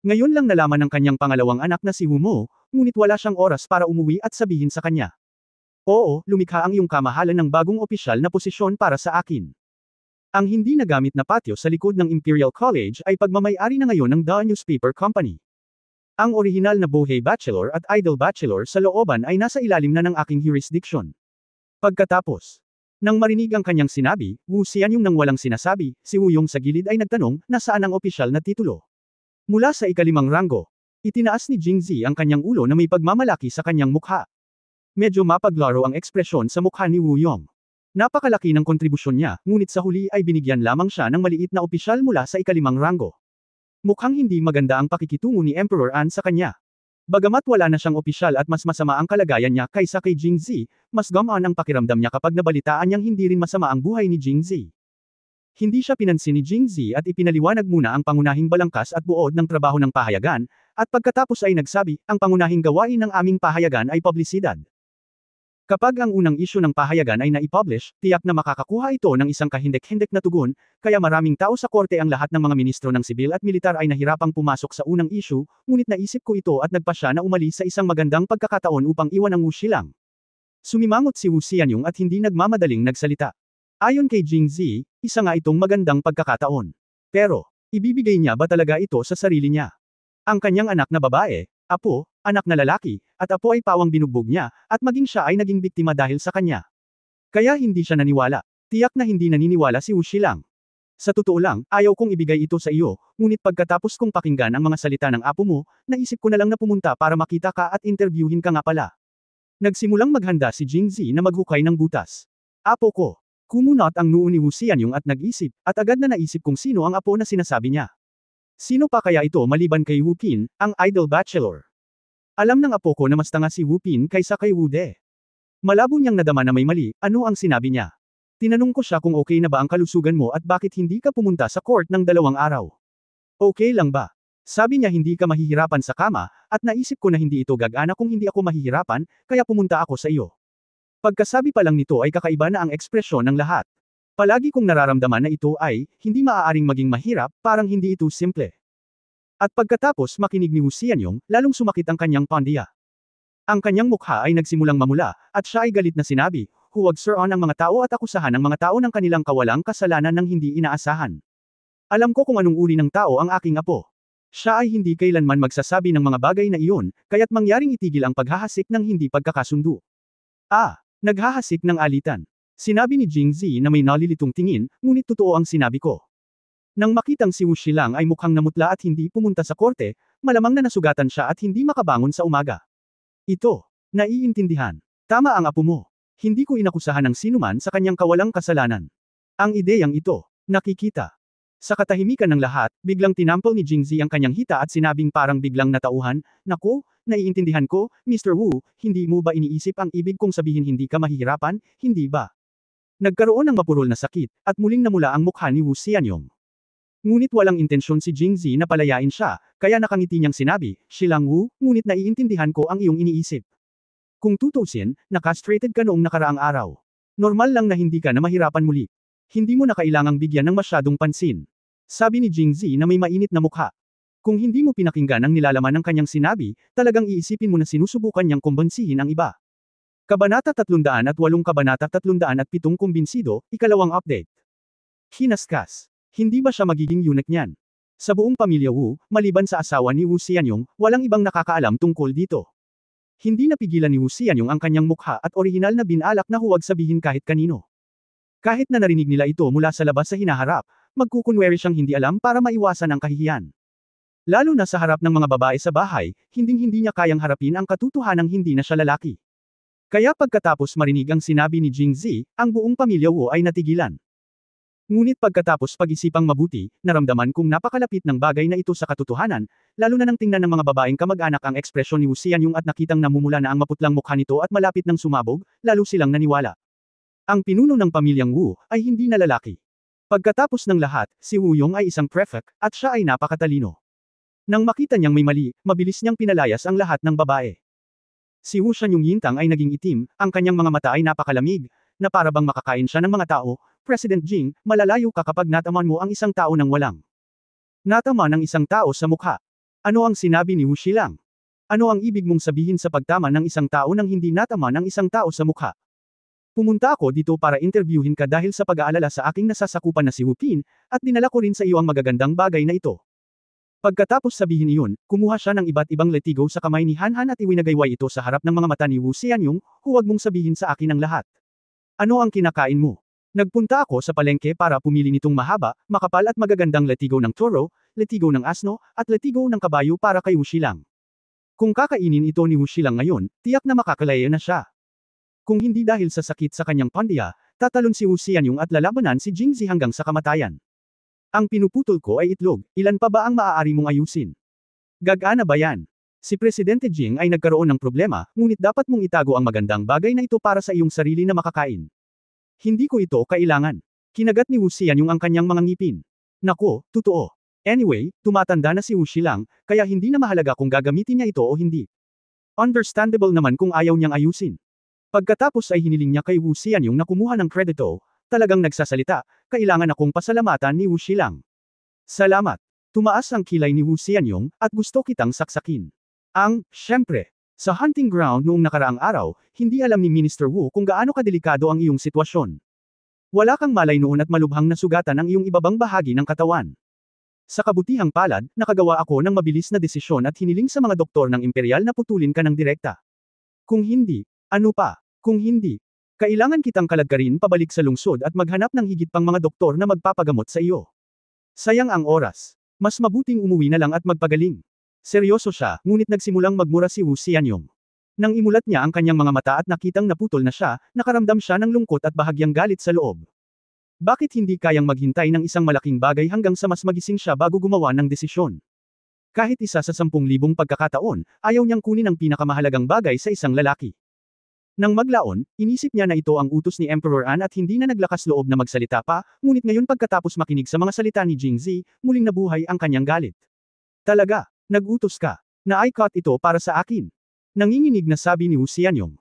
Ngayon lang nalaman ng kanyang pangalawang anak na si Wu Mo, ngunit wala siyang oras para umuwi at sabihin sa kanya. Oo, lumikha ang iyong kamahalan ng bagong opisyal na posisyon para sa akin. Ang hindi nagamit na patio sa likod ng Imperial College ay pagmamay-ari na ngayon ng The Newspaper Company. Ang orihinal na Bohei Bachelor at Idol Bachelor sa looban ay nasa ilalim na ng aking jurisdiction. Pagkatapos, nang marinig ang kanyang sinabi, Wu Xianyong nang walang sinasabi, si Wu Yong sa gilid ay nagtanong, nasaan ang opisyal na titulo? Mula sa ikalimang ranggo, itinaas ni Jingzi ang kanyang ulo na may pagmamalaki sa kanyang mukha. Medyo mapaglaro ang ekspresyon sa mukha ni Wu Yong. Napakalaki ng kontribusyon niya, ngunit sa huli ay binigyan lamang siya ng maliit na opisyal mula sa ikalimang ranggo. Mukhang hindi maganda ang pakikitungo ni Emperor An sa kanya. Bagamat wala na siyang opisyal at mas masama ang kalagayan niya kaysa kay Jingzi, mas gumaan ang pakiramdam niya kapag nabalitaan niyang hindi rin masama ang buhay ni Jingzi. Hindi siya pinansin ni Jingzi at ipinaliwanag muna ang pangunahing balangkas at buod ng trabaho ng pahayagan, at pagkatapos ay nagsabi, ang pangunahing gawain ng aming pahayagan ay publisidad. Kapag ang unang isyu ng pahayagan ay naipublish, tiyak na makakakuha ito ng isang kahindek-hindek na tugon, kaya maraming tao sa korte ang lahat ng mga ministro ng sibil at militar ay nahirapang pumasok sa unang isyu, ngunit naisip ko ito at nagpa siya na umalis sa isang magandang pagkakataon upang iwan ang Wu Xilang. Sumimangot si Wu Xianyong at hindi nagmamadaling nagsalita. Ayon kay Jingzi, isa nga itong magandang pagkakataon. Pero, ibibigay niya ba talaga ito sa sarili niya? Ang kanyang anak na babae, apo, anak na lalaki, at apo ay pawang binugbog niya, at maging siya ay naging biktima dahil sa kanya. Kaya hindi siya naniwala. Tiyak na hindi naniniwala si Wu Xilang. Sa totoo lang, ayaw kong ibigay ito sa iyo, ngunit pagkatapos kong pakinggan ang mga salita ng apo mo, naisip ko na lang na pumunta para makita ka at interviewin ka nga pala. Nagsimulang maghanda si Jingzi na maghukay ng butas. Apo ko. Kumunot ang noo ni Wu Xianyong at nag-isip, at agad na naisip kung sino ang apo na sinasabi niya. Sino pa kaya ito maliban kay Wu Pin, ang Idol Bachelor? Alam ng apo ko na mas tanga si Wu Pin kaysa kay Wu De. Malabo niyang nadama na may mali, ano ang sinabi niya? Tinanong ko siya kung okay na ba ang kalusugan mo at bakit hindi ka pumunta sa court ng 2 araw. Okay lang ba? Sabi niya hindi ka mahihirapan sa kama, at naisip ko na hindi ito gagana kung hindi ako mahihirapan, kaya pumunta ako sa iyo. Pagkasabi pa lang nito ay kakaiba na ang ekspresyon ng lahat. Palagi kong nararamdaman na ito ay, hindi maaaring maging mahirap, parang hindi ito simple. At pagkatapos makinig ni Wu Xianyong, lalong sumakit ang kanyang pandiya. Ang kanyang mukha ay nagsimulang mamula, at siya ay galit na sinabi, huwag sir-on ang mga tao at akusahan ang mga tao ng kanilang kawalang kasalanan ng hindi inaasahan. Alam ko kung anong uri ng tao ang aking apo. Siya ay hindi kailanman magsasabi ng mga bagay na iyon, kaya't mangyaring itigil ang paghahasik ng hindi pagkakasundo. Naghahasik ng alitan. Sinabi ni Jingzi na may nalilitong tingin, ngunit totoo ang sinabi ko. Nang makitang si Wu Xilang ay mukhang namutla at hindi pumunta sa korte, malamang na nasugatan siya at hindi makabangon sa umaga. Ito, naiintindihan. Tama ang apo mo. Hindi ko inakusahan ng sinuman sa kanyang kawalang kasalanan. Ang ideyang ito, nakikita. Sa katahimikan ng lahat, biglang tinampol ni Jingzi ang kanyang hita at sinabing parang biglang natauhan, naku, naiintindihan ko, Mr. Wu, hindi mo ba iniisip ang ibig kong sabihin hindi ka mahihirapan, hindi ba? Nagkaroon ng mapurol na sakit, at muling namula ang mukha ni Wu Xianyong. Ngunit walang intensyon si Jingzi na palayain siya, kaya nakangiti niyang sinabi, Xilang Wu, ngunit naiintindihan ko ang iyong iniisip. Kung tutusin, nakastrated ka noong nakaraang araw. Normal lang na hindi ka na mahirapan muli. Hindi mo na kailangang bigyan ng masyadong pansin. Sabi ni Jingzi na may mainit na mukha. Kung hindi mo pinakinggan ang nilalaman ng kanyang sinabi, talagang iisipin mo na sinusubukan niyang kumbansihin ang iba. Kabanata 308 Kabanata 307 Kumbinsido, ikalawang update. Hinaskas. Hindi ba siya magiging eunuch niyan? Sa buong pamilya Wu, maliban sa asawa ni Wu Xianyong, walang ibang nakakaalam tungkol dito. Hindi napigilan ni Wu Xianyong ang kanyang mukha at orihinal na binalak na huwag sabihin kahit kanino. Kahit na narinig nila ito mula sa labas sa hinaharap, magkukunwari siyang hindi alam para maiwasan ang kahihiyan. Lalo na sa harap ng mga babae sa bahay, hinding-hindi niya kayang harapin ang katotohanang hindi na siya lalaki. Kaya pagkatapos marinig ang sinabi ni Jingzi, ang buong pamilya Wu ay natigilan. Ngunit pagkatapos pag-isipang mabuti, naramdaman kong napakalapit ng bagay na ito sa katotohanan, lalo na nang tingnan ng mga babaeng kamag-anak ang ekspresyon ni Wu Xianyong at nakitang namumula na ang maputlang mukha nito at malapit ng sumabog, lalo silang naniwala. Ang pinuno ng pamilyang Wu ay hindi na lalaki. Pagkatapos ng lahat, si Wu Yong ay isang prefect, at siya ay napakatalino. Nang makita niyang may mali, mabilis niyang pinalayas ang lahat ng babae. Si Wu Xianyong yintang ay naging itim, ang kanyang mga mata ay napakalamig, na para bang makakain siya ng mga tao. President Jing, malalayo ka kapag nataman mo ang isang tao ng walang natama ng isang tao sa mukha. Ano ang sinabi ni Wu Xilang? Ano ang ibig mong sabihin sa pagtama ng isang tao nang hindi natama ng isang tao sa mukha? Pumunta ako dito para interviewin ka dahil sa pag-aalala sa aking nasasakupan na si Wu Pin, at dinala ko rin sa iyo ang magagandang bagay na ito. Pagkatapos sabihin iyon, kumuha siya ng iba't ibang letigo sa kamay ni Han Han at iwinagayway ito sa harap ng mga mata ni Wu Xianyong, huwag mong sabihin sa akin ang lahat. Ano ang kinakain mo? Nagpunta ako sa palengke para pumili nitong mahaba, makapal at magagandang letigo ng toro, letigo ng asno, at letigo ng kabayo para kay Wu Xilang. Kung kakainin ito ni Wu Xilang ngayon, tiyak na makakalaya na siya. Kung hindi dahil sa sakit sa kanyang pandiya, tatalon si Wu Xianyong at lalabanan si Jingzi hanggang sa kamatayan. Ang pinuputol ko ay itlog, ilan pa ba ang maaari mong ayusin? Gagana ba yan? Si Presidente Jing ay nagkaroon ng problema, ngunit dapat mong itago ang magandang bagay na ito para sa iyong sarili na makakain. Hindi ko ito kailangan. Kinagat ni Wu Xianyong ang kanyang mga ngipin. Nako, totoo. Anyway, tumatanda na si Wu Xilang, kaya hindi na mahalaga kung gagamitin niya ito o hindi. Understandable naman kung ayaw niyang ayusin. Pagkatapos ay hiniling niya kay Wu Xianyong na kumuha ng kredito, talagang nagsasalita, kailangan akong pasalamatan ni Wu Xilang. Salamat. Tumaas ang kilay ni Wu Xianyong, at gusto kitang saksakin. Syempre. Sa hunting ground noong nakaraang araw, hindi alam ni Minister Wu kung gaano kadelikado ang iyong sitwasyon. Wala kang malay noon at malubhang nasugatan ang iyong ibabang bahagi ng katawan. Sa kabutihang palad, nakagawa ako ng mabilis na desisyon at hiniling sa mga doktor ng imperial na putulin ka ng direkta. Kung hindi, ano pa? Kung hindi, kailangan kitang kaladkarin pabalik sa lungsod at maghanap ng higit pang mga doktor na magpapagamot sa iyo. Sayang ang oras. Mas mabuting umuwi na lang at magpagaling. Seryoso siya, ngunit nagsimulang magmura si Wu Xianyong. Nang imulat niya ang kanyang mga mata at nakitang naputol na siya, nakaramdam siya ng lungkot at bahagyang galit sa loob. Bakit hindi kayang maghintay ng isang malaking bagay hanggang sa mas magising siya bago gumawa ng desisyon? Kahit isa sa 10,000 pagkakataon, ayaw niyang kunin ang pinakamahalagang bagay sa isang lalaki. Nang maglaon, inisip niya na ito ang utos ni Emperor An at hindi na naglakas loob na magsalita pa, ngunit ngayon pagkatapos makinig sa mga salita ni Jingzi, muling nabuhay ang kanyang galit. Talaga, nag-utos ka, na I caught ito para sa akin. Nanginginig na sabi ni Wu Xianyong.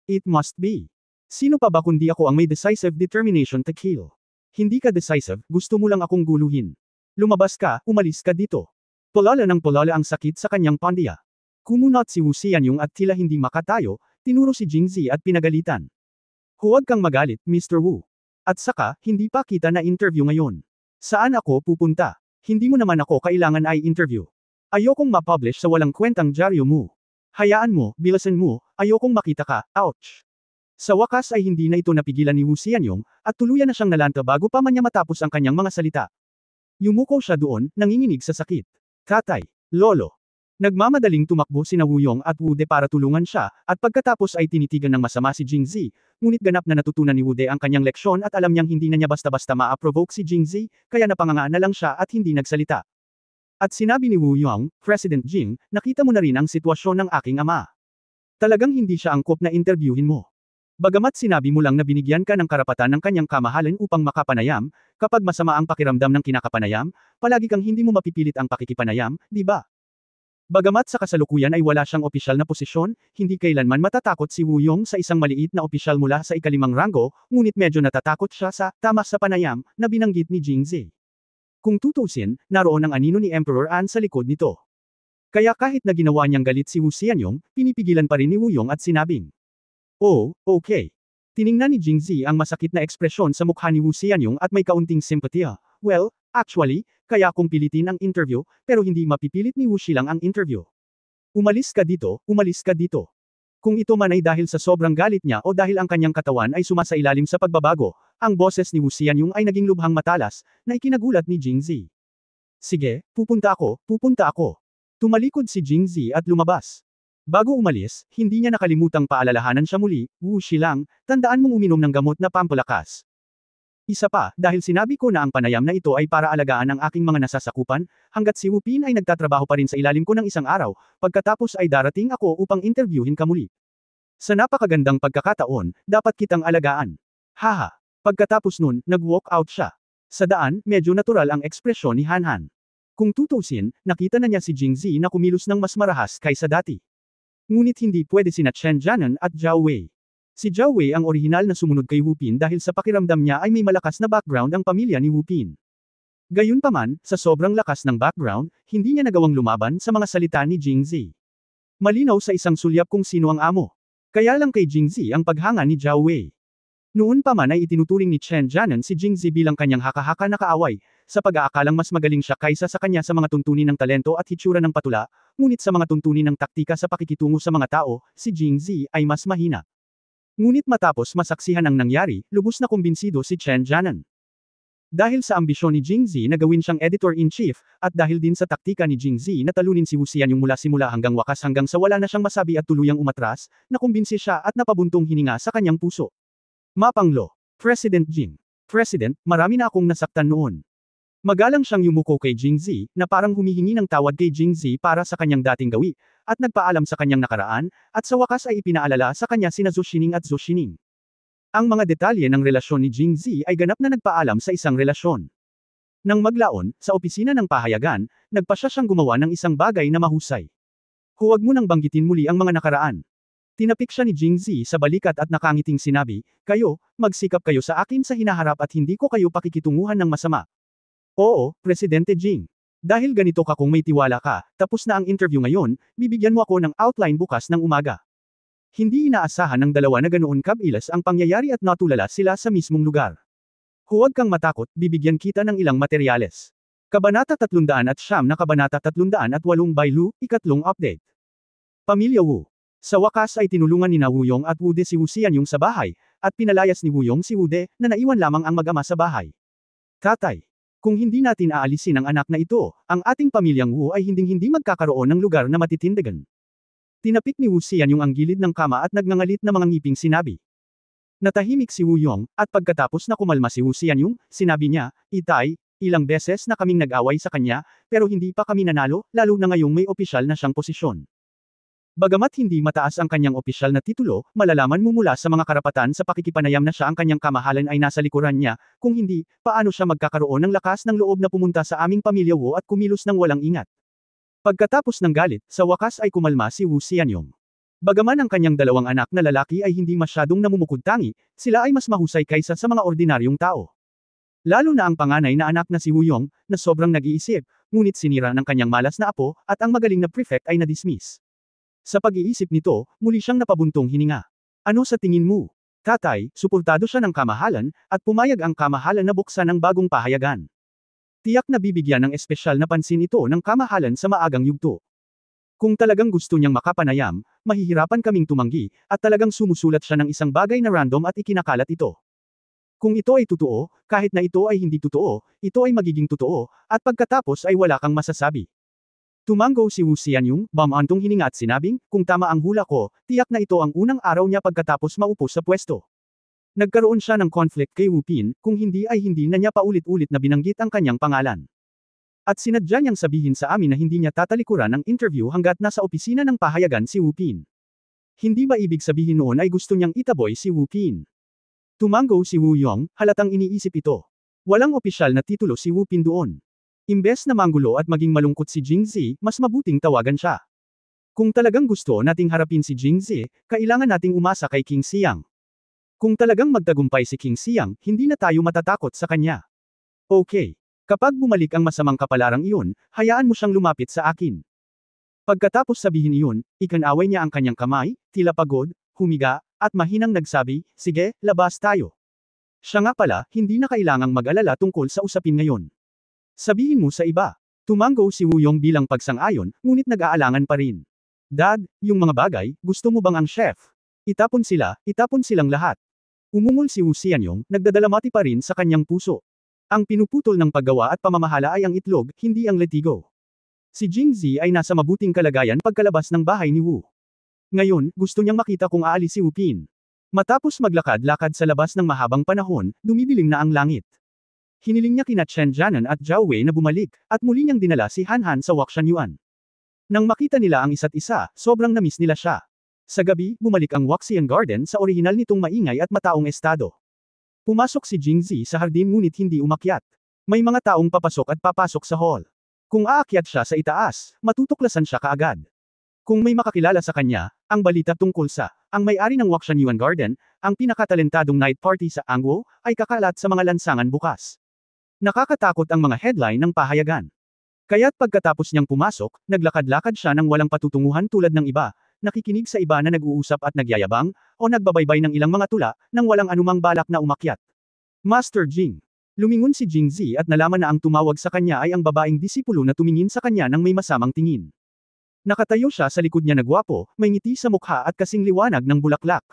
It must be. Sino pa ba kundi ako ang may decisive determination to kill? Hindi ka decisive, gusto mo lang akong guluhin. Lumabas ka, umalis ka dito. Polala ng polala ang sakit sa kanyang pandiya. Kumunot si Wu Xianyong at tila hindi makatayo, tinuro si Jingzi at pinagalitan. Huwag kang magalit, Mr. Wu. At saka, hindi pa kita na interview ngayon. Saan ako pupunta? Hindi mo naman ako kailangan ay interview. Ayokong ma-publish sa walang kwentang dyaryo mo. Hayaan mo, bilasan mo, ayokong makita ka, ouch. Sa wakas ay hindi na ito napigilan ni Wu Xianyong, at tuluyan na siyang nalanta bago pa man niya matapos ang kanyang mga salita. Yumuko siya doon, nanginginig sa sakit. Tatay, lolo. Nagmamadaling tumakbo sina Wu Yong at Wu De para tulungan siya, at pagkatapos ay tinitigan ng masama si Jingzi, ngunit ganap na natutunan ni Wu De ang kanyang leksyon at alam niyang hindi na niya basta-basta ma-provoke si Jingzi, kaya napanganga na lang siya at hindi nagsalita. At sinabi ni Wu Yong, President Jing, nakita mo na rin ang sitwasyon ng aking ama. Talagang hindi siya angkop na interviewin mo. Bagamat sinabi mo lang na binigyan ka ng karapatan ng kanyang kamahalan upang makapanayam, kapag masama ang pakiramdam ng kinakapanayam, palagi kang hindi mo mapipilit ang pakikipanayam, di ba? Bagamat sa kasalukuyan ay wala siyang opisyal na posisyon, hindi kailanman matatakot si Wu Yong sa isang maliit na opisyal mula sa ikalimang ranggo, ngunit medyo natatakot siya sa tama sa panayam na binanggit ni Jingzi. Kung tutusin, naroon ang anino ni Emperor An sa likod nito. Kaya kahit na ginawa niyang galit si Wu Xianyong, pinipigilan pa rin ni Wu Yong at sinabing, "Oh, okay." Tiningnan ni Jingzi ang masakit na ekspresyon sa mukha ni Wu Xianyong at may kaunting simpatiya. Well, actually, kaya kung pilitin ang interview, pero hindi mapipilit ni Wu Shilang ang interview. Umalis ka dito, umalis ka dito. Kung ito man ay dahil sa sobrang galit niya o dahil ang kanyang katawan ay sumasailalim sa pagbabago, ang boses ni Wu Xianyong ay naging lubhang matalas, na ikinagulat ni Jingzi. Sige, pupunta ako, pupunta ako. Tumalikod si Jingzi at lumabas. Bago umalis, hindi niya nakalimutang paalalahanan siya muli, Wu Shilang, tandaan mong uminom ng gamot na pampalakas. Isa pa, dahil sinabi ko na ang panayam na ito ay para alagaan ang aking mga nasasakupan, hanggat si Wu Pin ay nagtatrabaho pa rin sa ilalim ko ng isang araw, pagkatapos ay darating ako upang interviewin ka muli. Sa napakagandang pagkakataon, dapat kitang alagaan. Haha. Pagkatapos nun, nag-walk out siya. Sa daan, medyo natural ang ekspresyon ni Han Han. Kung tutusin, nakita na niya si Jingzi na kumilos ng mas marahas kaysa dati. Ngunit hindi pwede sina Chen Jianan at Zhao Wei. Si Zhao Wei ang orihinal na sumunod kay Wu Pin dahil sa pakiramdam niya ay may malakas na background ang pamilya ni Wu Pin. Gayunpaman, sa sobrang lakas ng background, hindi niya nagawang lumaban sa mga salita ni Jingzi. Malinaw sa isang sulyap kung sino ang amo. Kaya lang kay Jingzi ang paghanga ni Zhao Wei. Noon pa man ay itinuturing ni Chen Jianan si Jingzi bilang kanyang haka-haka na kaaway, sa pag-aakalang mas magaling siya kaysa sa kanya sa mga tuntunin ng talento at hitsura ng patula, ngunit sa mga tuntunin ng taktika sa pakikitungo sa mga tao, si Jingzi ay mas mahina. Ngunit matapos masaksihan ang nangyari, lubos na kumbinsido si Chen Jianan. Dahil sa ambisyon ni Jingzi na gawin siyang editor-in-chief, at dahil din sa taktika ni Jingzi na talunin si Wu Xianyong mula simula hanggang wakas hanggang sa wala na siyang masabi at tuluyang umatras, nakumbinsi siya at napabuntong hininga sa kanyang puso. Mapanglo. President Jing. President, marami na akong nasaktan noon. Magalang siyang yumuko kay Jingzi, na parang humihingi ng tawad kay Jingzi para sa kanyang dating gawi, at nagpaalam sa kanyang nakaraan, at sa wakas ay ipinaalala sa kanya sina Zhou Xining at Zhou Xining. Ang mga detalye ng relasyon ni Jingzi ay ganap na nagpaalam sa isang relasyon. Nang maglaon, sa opisina ng pahayagan, nagpasya siyang gumawa ng isang bagay na mahusay. Huwag mo nang banggitin muli ang mga nakaraan. Tinapik siya ni Jingzi sa balikat at nakangiting sinabi, kayo, magsikap kayo sa akin sa hinaharap at hindi ko kayo pakikitunguhan ng masama. Oo, Presidente Jing. Dahil ganito ka kung may tiwala ka, tapos na ang interview ngayon, bibigyan mo ako ng outline bukas ng umaga. Hindi inaasahan ng dalawa na ganoon kabilis ang pangyayari at natulala sila sa mismong lugar. Huwag kang matakot, bibigyan kita ng ilang materyales. Kabanata 309 na Kabanata 308 Bailu, ikatlong update. Pamilya Wu. Sa wakas ay tinulungan ni Wu Yong at Wu De si Wu Xianyong sa bahay, at pinalayas ni Wu Yong si Wu De, na naiwan lamang ang mag-ama sa bahay. Tatay. Kung hindi natin aalisin ang anak na ito, ang ating pamilyang Wu ay hinding-hindi magkakaroon ng lugar na matitindigan. Tinapik ni Wu Xianyong ang gilid ng kama at nagngangalit na mga ngiping sinabi. Natahimik si Wu Yong, at pagkatapos na kumalma si Wu Xianyong, sinabi niya, Itay, ilang beses na kaming nag-away sa kanya, pero hindi pa kami nanalo, lalo na ngayong may opisyal na siyang posisyon. Bagamat hindi mataas ang kanyang opisyal na titulo, malalaman mo mula sa mga karapatan sa pakikipanayam na siya ang kanyang kamahalan ay nasa likuran niya, kung hindi, paano siya magkakaroon ng lakas ng loob na pumunta sa aming pamilya Wu at kumilos ng walang ingat. Pagkatapos ng galit, sa wakas ay kumalma si Wu Xianyong. Bagaman ang kanyang dalawang anak na lalaki ay hindi masyadong namumukod-tangi, sila ay mas mahusay kaysa sa mga ordinaryong tao. Lalo na ang panganay na anak na si Wu Yong, na sobrang nag-iisip, ngunit sinira ng kanyang malas na apo, at ang magaling na prefect ay na-dismiss. Sa pag-iisip nito, muli siyang napabuntong hininga. Ano sa tingin mo? Tatay, suportado siya ng kamahalan, at pumayag ang kamahalan na buksan ang bagong pahayagan. Tiyak na bibigyan ng espesyal na pansin ito ng kamahalan sa maagang yugto. Kung talagang gusto niyang makapanayam, mahihirapan kaming tumanggi, at talagang sumusulat siya ng isang bagay na random at ikinakalat ito. Kung ito ay totoo, kahit na ito ay hindi totoo, ito ay magiging totoo, at pagkatapos ay wala kang masasabi. Tumango si Wu Xianyong, bamantong hininga at sinabing, kung tama ang hula ko, tiyak na ito ang unang araw niya pagkatapos maupo sa pwesto. Nagkaroon siya ng conflict kay Wu Pin, kung hindi ay hindi na niya paulit-ulit na binanggit ang kanyang pangalan. At sinadya niyang sabihin sa amin na hindi niya tatalikuran ang interview hanggat nasa opisina ng pahayagan si Wu Pin. Hindi ba ibig sabihin noon ay gusto niyang itaboy si Wu Pin? Tumango si Wu Yong, halatang iniisip ito. Walang opisyal na titulo si Wu Pin doon. Imbes na manggulo at maging malungkot si Jingzi, mas mabuting tawagan siya. Kung talagang gusto nating harapin si Jingzi, kailangan nating umasa kay King Xiang. Kung talagang magtagumpay si King Xiang, hindi na tayo matatakot sa kanya. Okay. Kapag bumalik ang masamang kapalarang iyon, hayaan mo siyang lumapit sa akin. Pagkatapos sabihin iyon, ikinaway niya ang kanyang kamay, tila pagod, humiga, at mahinang nagsabi, sige, labas tayo. Siya nga pala, hindi na kailangang mag-alala tungkol sa usapin ngayon. Sabihin mo sa iba. Tumanggo si Wuyong bilang pagsang-ayon, ngunit nag-aalangan pa rin. Dad, yung mga bagay, gusto mo bang ang chef? Itapon silang lahat. Umungol si Wu Xianyong, nagdadalamati pa rin sa kanyang puso. Ang pinuputol ng paggawa at pamamahala ay ang itlog, hindi ang letigo. Si Jingzi ay nasa mabuting kalagayan pagkalabas ng bahay ni Wu. Ngayon, gusto niyang makita kung aalis si Wu Pin. Matapos maglakad-lakad sa labas ng mahabang panahon, dumidilim na ang langit. Hiniling niya kina Chen Jianan at Zhao Wei na bumalik, at muli niyang dinala si Han Han sa Wakshan Nang makita nila ang isa't isa, sobrang namiss nila siya. Sa gabi, bumalik ang Waxian Garden sa orihinal nitong maingay at mataong estado. Pumasok si Jingzi sa hardin ngunit hindi umakyat. May mga taong papasok at papasok sa hall. Kung aakyat siya sa itaas, matutuklasan siya kaagad. Kung may makakilala sa kanya, ang balita tungkol sa ang may-ari ng Wakshan Garden, ang pinakatalentadong night party sa Angwo, ay kakalat sa mga lansangan bukas. Nakakatakot ang mga headline ng pahayagan. Kaya't pagkatapos niyang pumasok, naglakad-lakad siya ng walang patutunguhan tulad ng iba, nakikinig sa iba na nag-uusap at nagyayabang, o nagbabaybay ng ilang mga tula, nang walang anumang balak na umakyat. Master Jing. Lumingon si Jingzi at nalaman na ang tumawag sa kanya ay ang babaeng disipulo na tumingin sa kanya ng may masamang tingin. Nakatayo siya sa likod niya na gwapo, may ngiti sa mukha at kasing liwanag ng bulaklak.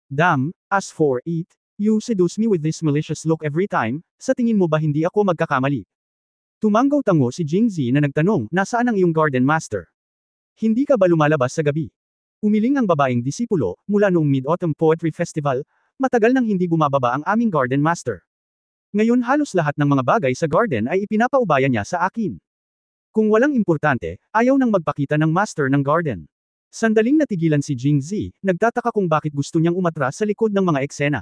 Damn, as for it, you seduce me with this malicious look every time, sa tingin mo ba hindi ako magkakamali? Tumanggaw-tango si Jingzi na nagtanong, nasaan ang iyong garden master? Hindi ka ba lumalabas sa gabi? Umiling ang babaeng disipulo, mula noong Mid-Autumn Poetry Festival, matagal nang hindi bumababa ang aming garden master. Ngayon halos lahat ng mga bagay sa garden ay ipinapaubaya niya sa akin. Kung walang importante, ayaw nang magpakita ng master ng garden. Sandaling natigilan si Jingzi, nagtataka kung bakit gusto niyang umatras sa likod ng mga eksena.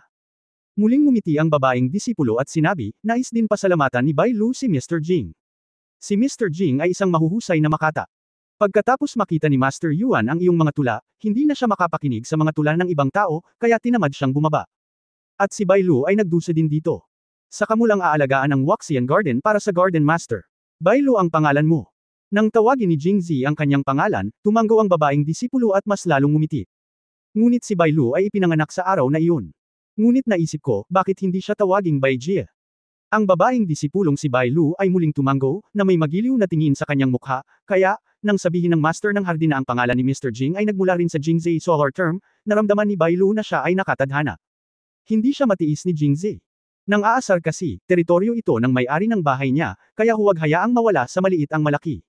Muling ngumiti ang babaeng disipulo at sinabi, nais din pasalamatan ni Bai Lu si Mr. Jing. Si Mr. Jing ay isang mahuhusay na makata. Pagkatapos makita ni Master Yuan ang iyong mga tula, hindi na siya makapakinig sa mga tula ng ibang tao, kaya tinamad siyang bumaba. At si Bai Lu ay nagdusa din dito. Saka mo lang aalagaan ang Waxian Garden para sa Garden Master. Bai Lu ang pangalan mo. Nang tawagin ni Jingzi ang kanyang pangalan, tumanggo ang babaeng disipulo at mas lalong ngumiti. Ngunit si Bai Lu ay ipinanganak sa araw na iyon. Ngunit naisip ko, bakit hindi siya tawaging Bai Jie? Ang babaeng disipulong si Bai Lu ay muling tumanggo, na may magiliw na tingin sa kanyang mukha, kaya, nang sabihin ng master ng hardin na ang pangalan ni Mr. Jing ay nagmula rin sa Jingzi solar term, naramdaman ni Bai Lu na siya ay nakatadhana. Hindi siya matiis ni Jingzi. Nang aasar kasi, teritoryo ito ng may-ari ng bahay niya, kaya huwag hayaang mawala sa maliit ang malaki.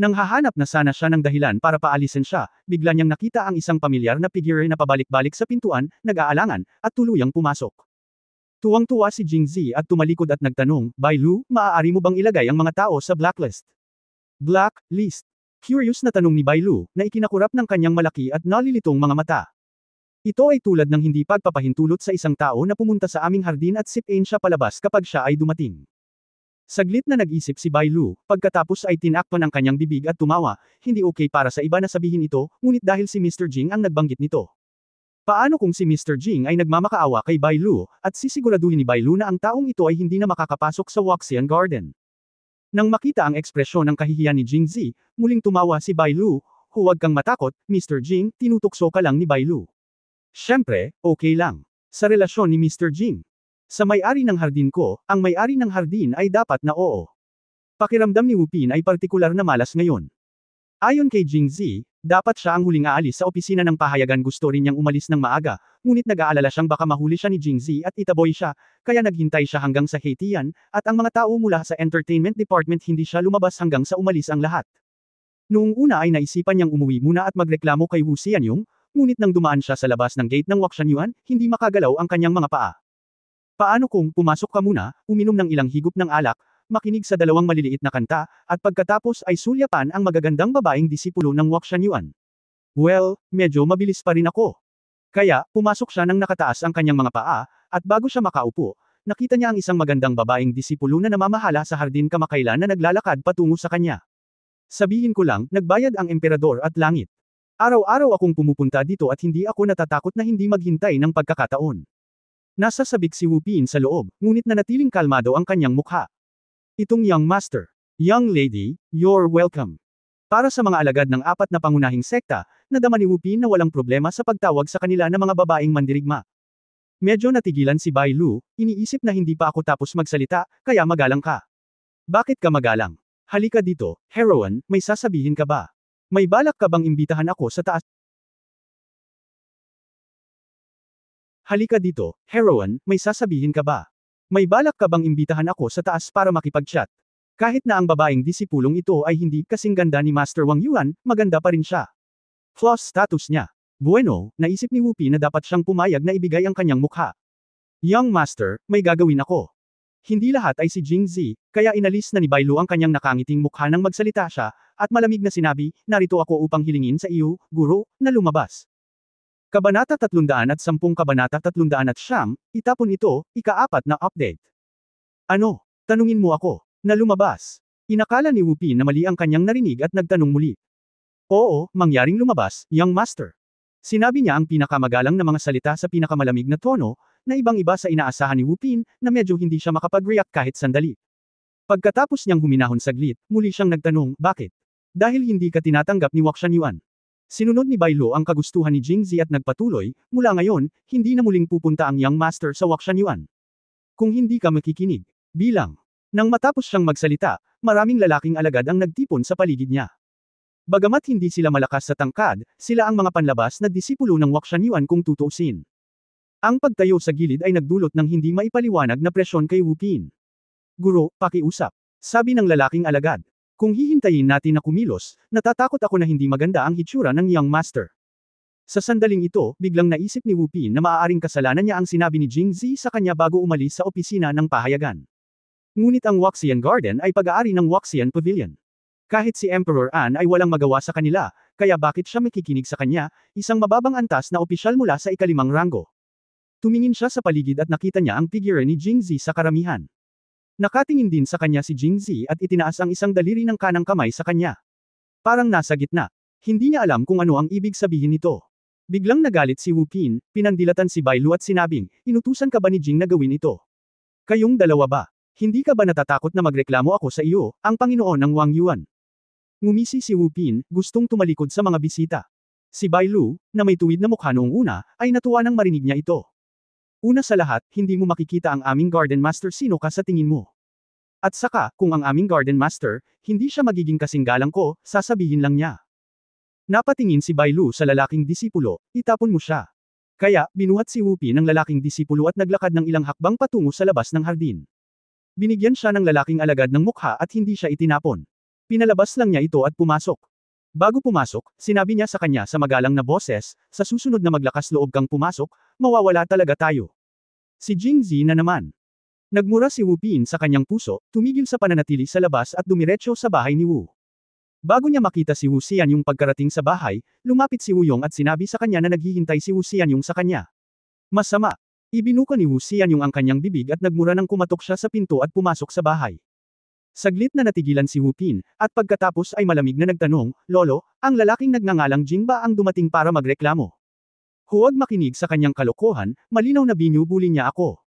Nang hahanap na sana siya ng dahilan para paalisin siya, bigla niyang nakita ang isang pamilyar na figure na pabalik-balik sa pintuan, nag-aalangan, at tuluyang pumasok. Tuwang-tuwa si Jingzi at tumalikod at nagtanong, Bai Lu, maaari mo bang ilagay ang mga tao sa blacklist? Blacklist. Curious na tanong ni Bai Lu, na ikinakurap ng kanyang malaki at nalilitong mga mata. Ito ay tulad ng hindi pagpapahintulot sa isang tao na pumunta sa aming hardin at sipain siya palabas kapag siya ay dumating. Saglit na nag-isip si Bai Lu, pagkatapos ay tinakpan ang kanyang bibig at tumawa, hindi okay para sa iba na sabihin ito, ngunit dahil si Mr. Jing ang nagbanggit nito. Paano kung si Mr. Jing ay nagmamakaawa kay Bai Lu, at sisiguraduhin ni Bai Lu na ang taong ito ay hindi na makakapasok sa Waxian Garden? Nang makita ang ekspresyon ng kahihiyan ni Jingzi, muling tumawa si Bai Lu, huwag kang matakot, Mr. Jing, tinutukso ka lang ni Bai Lu. Siyempre, okay lang. Sa relasyon ni Mr. Jing. Sa may-ari ng hardin ko, ang may-ari ng hardin ay dapat na oo. Pakiramdam ni Wu Pin ay partikular na malas ngayon. Ayon kay Jingzi, dapat siya ang huling aalis sa opisina ng pahayagan, gusto rin niyang umalis ng maaga, ngunit nag-aalala siyang baka mahuli siya ni Jingzi at itaboy siya, kaya naghintay siya hanggang sa Haitian, at ang mga tao mula sa entertainment department hindi siya lumabas hanggang sa umalis ang lahat. Noong una ay naisipan niyang umuwi muna at magreklamo kay Wu Xianyong, ngunit nang dumaan siya sa labas ng gate ng Wakshan hindi makagalaw ang kanyang mga paa. Paano kung pumasok ka muna, uminom ng ilang higop ng alak, makinig sa dalawang maliliit na kanta, at pagkatapos ay sulyapan ang magagandang babaeng disipulo ng Wakshan Well, medyo mabilis pa rin ako. Kaya, pumasok siya nang nakataas ang kanyang mga paa, at bago siya makaupo, nakita niya ang isang magandang babaeng disipulo na namamahala sa hardin kamakailan na naglalakad patungo sa kanya. Sabihin ko lang, nagbayad ang emperador at langit. Araw-araw akong pumupunta dito at hindi ako natatakot na hindi maghintay ng pagkakataon. Nasa sabik si Wu Pin sa loob, ngunit nanatiling kalmado ang kanyang mukha. Itong young master. Young lady, you're welcome. Para sa mga alagad ng apat na pangunahing sekta, nadama ni Wu Pin na walang problema sa pagtawag sa kanila ng mga babaeng mandirigma. Medyo natigilan si Bai Lu, iniisip na hindi pa ako tapos magsalita, kaya magalang ka. Bakit ka magalang? Halika dito, heroine, may sasabihin ka ba? May balak ka bang imbitahan ako sa taas? Halika dito, heroine, may sasabihin ka ba? May balak ka bang imbitahan ako sa taas para makipag-chat? Kahit na ang babaeng disipulong ito ay hindi kasing ganda ni Master Wang Yuan, maganda pa rin siya. Flaws status niya. Bueno, naisip ni Wu Pin na dapat siyang pumayag na ibigay ang kanyang mukha. Young Master, may gagawin ako. Hindi lahat ay si Jing Zi, kaya inalis na ni Bai Lu ang kanyang nakangiting mukha nang magsalita siya, at malamig na sinabi, narito ako upang hilingin sa iyo, guro, na lumabas. Kabanata 310 Kabanata 309, itapon ito, ika-4 na update. Ano? Tanungin mo ako, na lumabas. Inakala ni Wu Pin na mali ang kanyang narinig at nagtanong muli. Oo, mangyaring lumabas, young master. Sinabi niya ang pinakamagalang na mga salita sa pinakamalamig na tono, na ibang-iba sa inaasahan ni Wu Pin, na medyo hindi siya makapag-react kahit sandali. Pagkatapos niyang huminahon saglit, muli siyang nagtanong, bakit? Dahil hindi ka tinatanggap ni Wakshan Yuan. Sinunod ni Bai Lu ang kagustuhan ni Jing Zi at nagpatuloy, mula ngayon, hindi na muling pupunta ang young master sa Wakshan Yuan. Kung hindi ka makikinig, bilang. Nang matapos siyang magsalita, maraming lalaking alagad ang nagtipon sa paligid niya. Bagamat hindi sila malakas sa tangkad, sila ang mga panlabas na disipulo ng Wakshan Yuan kung tutuusin. Ang pagtayo sa gilid ay nagdulot ng hindi maipaliwanag na presyon kay Wu Pin. Guro, pakiusap. Sabi ng lalaking alagad. Kung hihintayin natin na kumilos, natatakot ako na hindi maganda ang hitsura ng young master. Sa sandaling ito, biglang naisip ni Wu Pin na maaaring kasalanan niya ang sinabi ni Jing Zi sa kanya bago umalis sa opisina ng pahayagan. Ngunit ang Waxian Garden ay pag-aari ng Waxian Pavilion. Kahit si Emperor An ay walang magawa sa kanila, kaya bakit siya makikinig sa kanya, isang mababang antas na opisyal mula sa ikalimang ranggo. Tumingin siya sa paligid at nakita niya ang figure ni Jing Zi sa karamihan. Nakatingin din sa kanya si Jing Zi at itinaas ang isang daliri ng kanang kamay sa kanya. Parang nasa gitna. Hindi niya alam kung ano ang ibig sabihin nito. Biglang nagalit si Wu Pin, pinandilatan si Bai Lu at sinabing, inutusan ka ba ni Jing na gawin ito? Kayong dalawa ba? Hindi ka ba natatakot na magreklamo ako sa iyo, ang Panginoon ng Wang Yuan? Ngumisi si Wu Pin, gustong tumalikod sa mga bisita. Si Bai Lu, na may tuwid na mukha noong una, ay natuwa nang marinig niya ito. Una sa lahat, hindi mo makikita ang aming Garden Master sino ka sa tingin mo. At saka, kung ang aming Garden Master, hindi siya magiging kasing galang ko, sasabihin lang niya. Napatingin si Bai Lu sa lalaking disipulo, itapon mo siya. Kaya, binuhat si Wu Pin ng lalaking disipulo at naglakad ng ilang hakbang patungo sa labas ng hardin. Binigyan siya ng lalaking alagad ng mukha at hindi siya itinapon. Pinalabas lang niya ito at pumasok. Bago pumasok, sinabi niya sa kanya sa magalang na boses, sa susunod na maglakas loob kang pumasok, mawawala talaga tayo. Si Jing Zi na naman. Nagmura si Wu Pin sa kanyang puso, tumigil sa pananatili sa labas at dumiretso sa bahay ni Wu. Bago niya makita si Wu Xianyong pagkarating sa bahay, lumapit si Wu Yong at sinabi sa kanya na naghihintay si Wu Xianyong sa kanya. Masama. Ibinuka ni Wu Xianyong ang kanyang bibig at nagmura nang kumatok siya sa pinto at pumasok sa bahay. Saglit na natigilan si Wu Pin, at pagkatapos ay malamig na nagtanong, Lolo, ang lalaking nagngangalang Jing ba ang dumating para magreklamo? Huwag makinig sa kanyang kalokohan, malinaw na binubuli niya ako.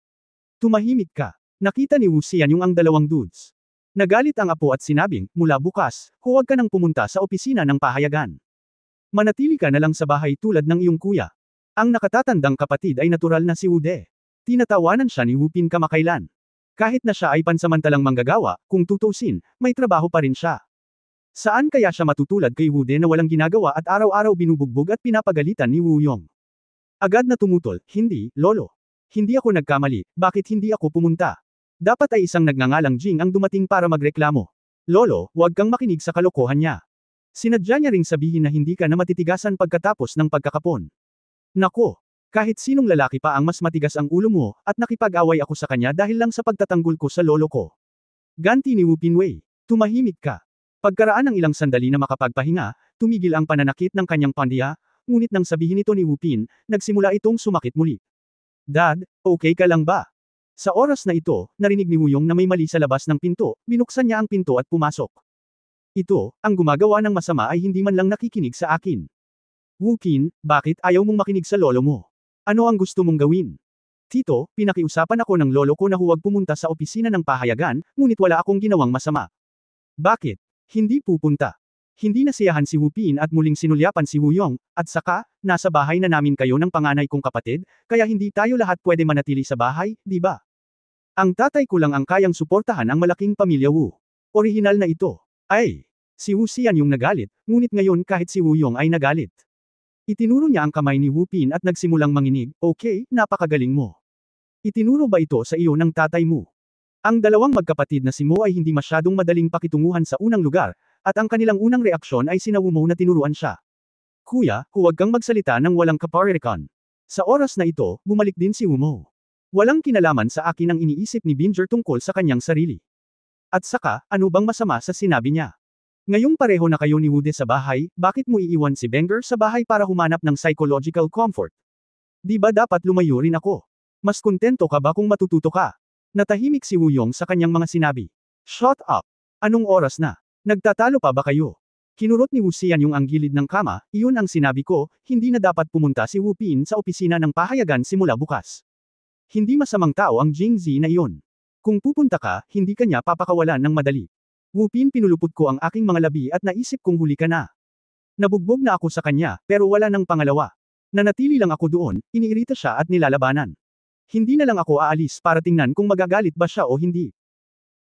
Tumahimik ka. Nakita ni Wu Xianyong ang dalawang dudes. Nagalit ang apo at sinabing, mula bukas, huwag ka nang pumunta sa opisina ng pahayagan. Manatili ka na lang sa bahay tulad ng iyong kuya. Ang nakatatandang kapatid ay natural na si Wu De. Tinatawanan siya ni Wu Pin kamakailan. Kahit na siya ay pansamantalang manggagawa, kung tutusin, may trabaho pa rin siya. Saan kaya siya matutulad kay Wu De na walang ginagawa at araw-araw binubugbog at pinapagalitan ni Wu Yong? Agad na tumutol, hindi, lolo. Hindi ako nagkamali, bakit hindi ako pumunta? Dapat ay isang nagngangalang Jing ang dumating para magreklamo. Lolo, huwag kang makinig sa kalokohan niya. Sinadya niya ring sabihin na hindi ka na matitigasan pagkatapos ng pagkakapon. Nako! Kahit sinong lalaki pa ang mas matigas ang ulo mo, at nakipag-away ako sa kanya dahil lang sa pagtatanggol ko sa lolo ko. Ganti ni Wu Pinwei. Tumahimik ka. Pagkaraan ng ilang sandali na makapagpahinga, tumigil ang pananakit ng kanyang pandiya, ngunit nang sabihin ito ni Wu Pin, nagsimula itong sumakit muli. Dad, okay ka lang ba? Sa oras na ito, narinig ni Wu Yong na may mali sa labas ng pinto, binuksan niya ang pinto at pumasok. Ito, ang gumagawa ng masama ay hindi man lang nakikinig sa akin. Wu Qin, bakit ayaw mong makinig sa lolo mo? Ano ang gusto mong gawin? Tito, pinakiusapan ako ng lolo ko na huwag pumunta sa opisina ng pahayagan, ngunit wala akong ginawang masama. Bakit? Hindi pupunta. Hindi nasiyahan si Wu Pin at muling sinulyapan si Wu Yong, at saka, nasa bahay na namin kayo ng panganay kong kapatid, kaya hindi tayo lahat pwede manatili sa bahay, di ba? Ang tatay ko lang ang kayang suportahan ang malaking pamilya Wu. Orihinal na ito. Ay! Si Wu Xian yung nagalit, ngunit ngayon kahit si Wu Yong ay nagalit. Itinuro niya ang kamay ni Wu Pin at nagsimulang manginig, okay, napakagaling mo. Itinuro ba ito sa iyo ng tatay mo? Ang dalawang magkapatid na si Mo ay hindi masyadong madaling pakitunguhan sa unang lugar, at ang kanilang unang reaksyon ay sina Wu Mo na tinuruan siya. Kuya, huwag kang magsalita ng walang kaparirikan. Sa oras na ito, bumalik din si Wu Mo. Walang kinalaman sa akin ang iniisip ni Binger tungkol sa kanyang sarili. At saka, ano bang masama sa sinabi niya? Ngayong pareho na kayo ni Wude sa bahay, bakit mo iiwan si Benger sa bahay para humanap ng psychological comfort? Di ba dapat lumayo rin ako? Mas kontento ka ba kung matututo ka? Natahimik si Wu Yong sa kanyang mga sinabi. Shut up! Anong oras na? Nagtatalo pa ba kayo? Kinurot ni Wu Xian yung ang gilid ng kama, iyon ang sinabi ko, hindi na dapat pumunta si Wu Pin sa opisina ng pahayagan simula bukas. Hindi masamang tao ang Jing Zi na iyon. Kung pupunta ka, hindi kanya papakawalan ng madali. Wu Pin pinulupot ko ang aking mga labi at naisip kong huli ka na. Nabugbog na ako sa kanya, pero wala nang pangalawa. Nanatili lang ako doon, iniirita siya at nilalabanan. Hindi na lang ako aalis para tingnan kung magagalit ba siya o hindi.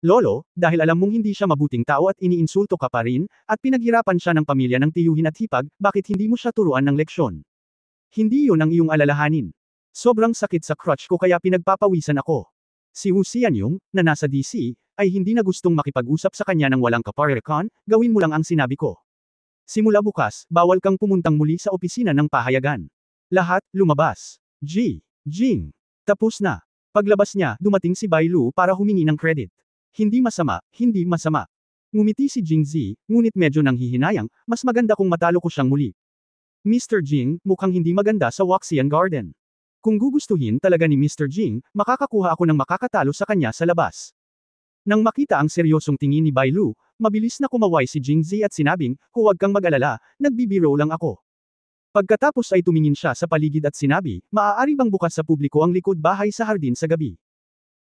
Lolo, dahil alam mong hindi siya mabuting tao at iniinsulto ka pa rin, at pinaghirapan siya ng pamilya ng tiyuhin at hipag, bakit hindi mo siya turuan ng leksyon? Hindi yun ang iyong alalahanin. Sobrang sakit sa crutch ko kaya pinagpapawisan ako. Si Wu Xianyong, na nasa DC, ay hindi na gustong makipag-usap sa kanya ng walang kaparirikan, gawin mo lang ang sinabi ko. Simula bukas, bawal kang pumuntang muli sa opisina ng pahayagan. Lahat, lumabas. Jing. Tapos na. Paglabas niya, dumating si Bai Lu para humingi ng credit. Hindi masama, hindi masama. Ngumiti si Jing Zi, ngunit medyo nanghihinayang, mas maganda kung matalo ko siyang muli. Mr. Jing, mukhang hindi maganda sa Waxian Garden. Kung gugustuhin talaga ni Mr. Jing, makakakuha ako ng makakatalo sa kanya sa labas. Nang makita ang seryosong tingin ni Bai Lu, mabilis na kumaway si Jing Zi at sinabing, huwag kang mag-alala, nagbibiro lang ako. Pagkatapos ay tumingin siya sa paligid at sinabi, maaari bang bukas sa publiko ang likod bahay sa hardin sa gabi?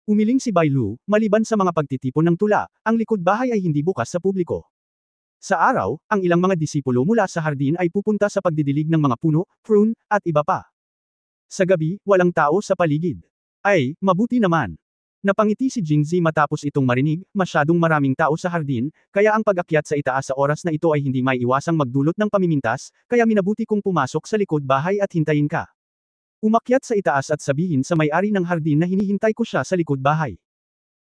Umiling si Bai Lu, maliban sa mga pagtitipon ng tula, ang likod bahay ay hindi bukas sa publiko. Sa araw, ang ilang mga disipulo mula sa hardin ay pupunta sa pagdidilig ng mga puno, prune, at iba pa. Sa gabi, walang tao sa paligid. Ay, mabuti naman. Napangiti si Jing Zi matapos itong marinig, masyadong maraming tao sa hardin, kaya ang pag-akyat sa itaas sa oras na ito ay hindi may iwasang magdulot ng pamimintas, kaya minabuti kong pumasok sa likod bahay at hintayin ka. Umakyat sa itaas at sabihin sa may-ari ng hardin na hinihintay ko siya sa likod bahay.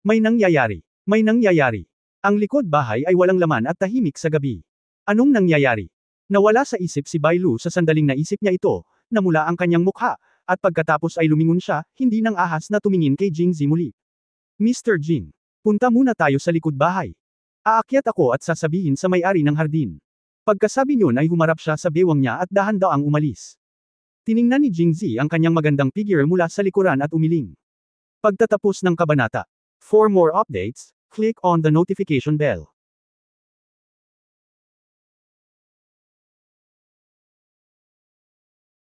May nangyayari. May nangyayari. Ang likod bahay ay walang laman at tahimik sa gabi. Anong nangyayari? Nawala sa isip si Bai Lu sa sandaling naisip niya ito, namula ang kanyang mukha, at pagkatapos ay lumingon siya, hindi nang ahas na tumingin kay Jing Zi muli. Mr. Jing, punta muna tayo sa likod bahay. Aakyat ako at sasabihin sa may-ari ng hardin. Pagkasabi niyon ay humarap siya sa bewang niya at dahan-daang umalis. Tiningnan ni Jing Zi ang kanyang magandang figure mula sa likuran at umiling. Pagtatapos ng kabanata. For more updates, click on the notification bell.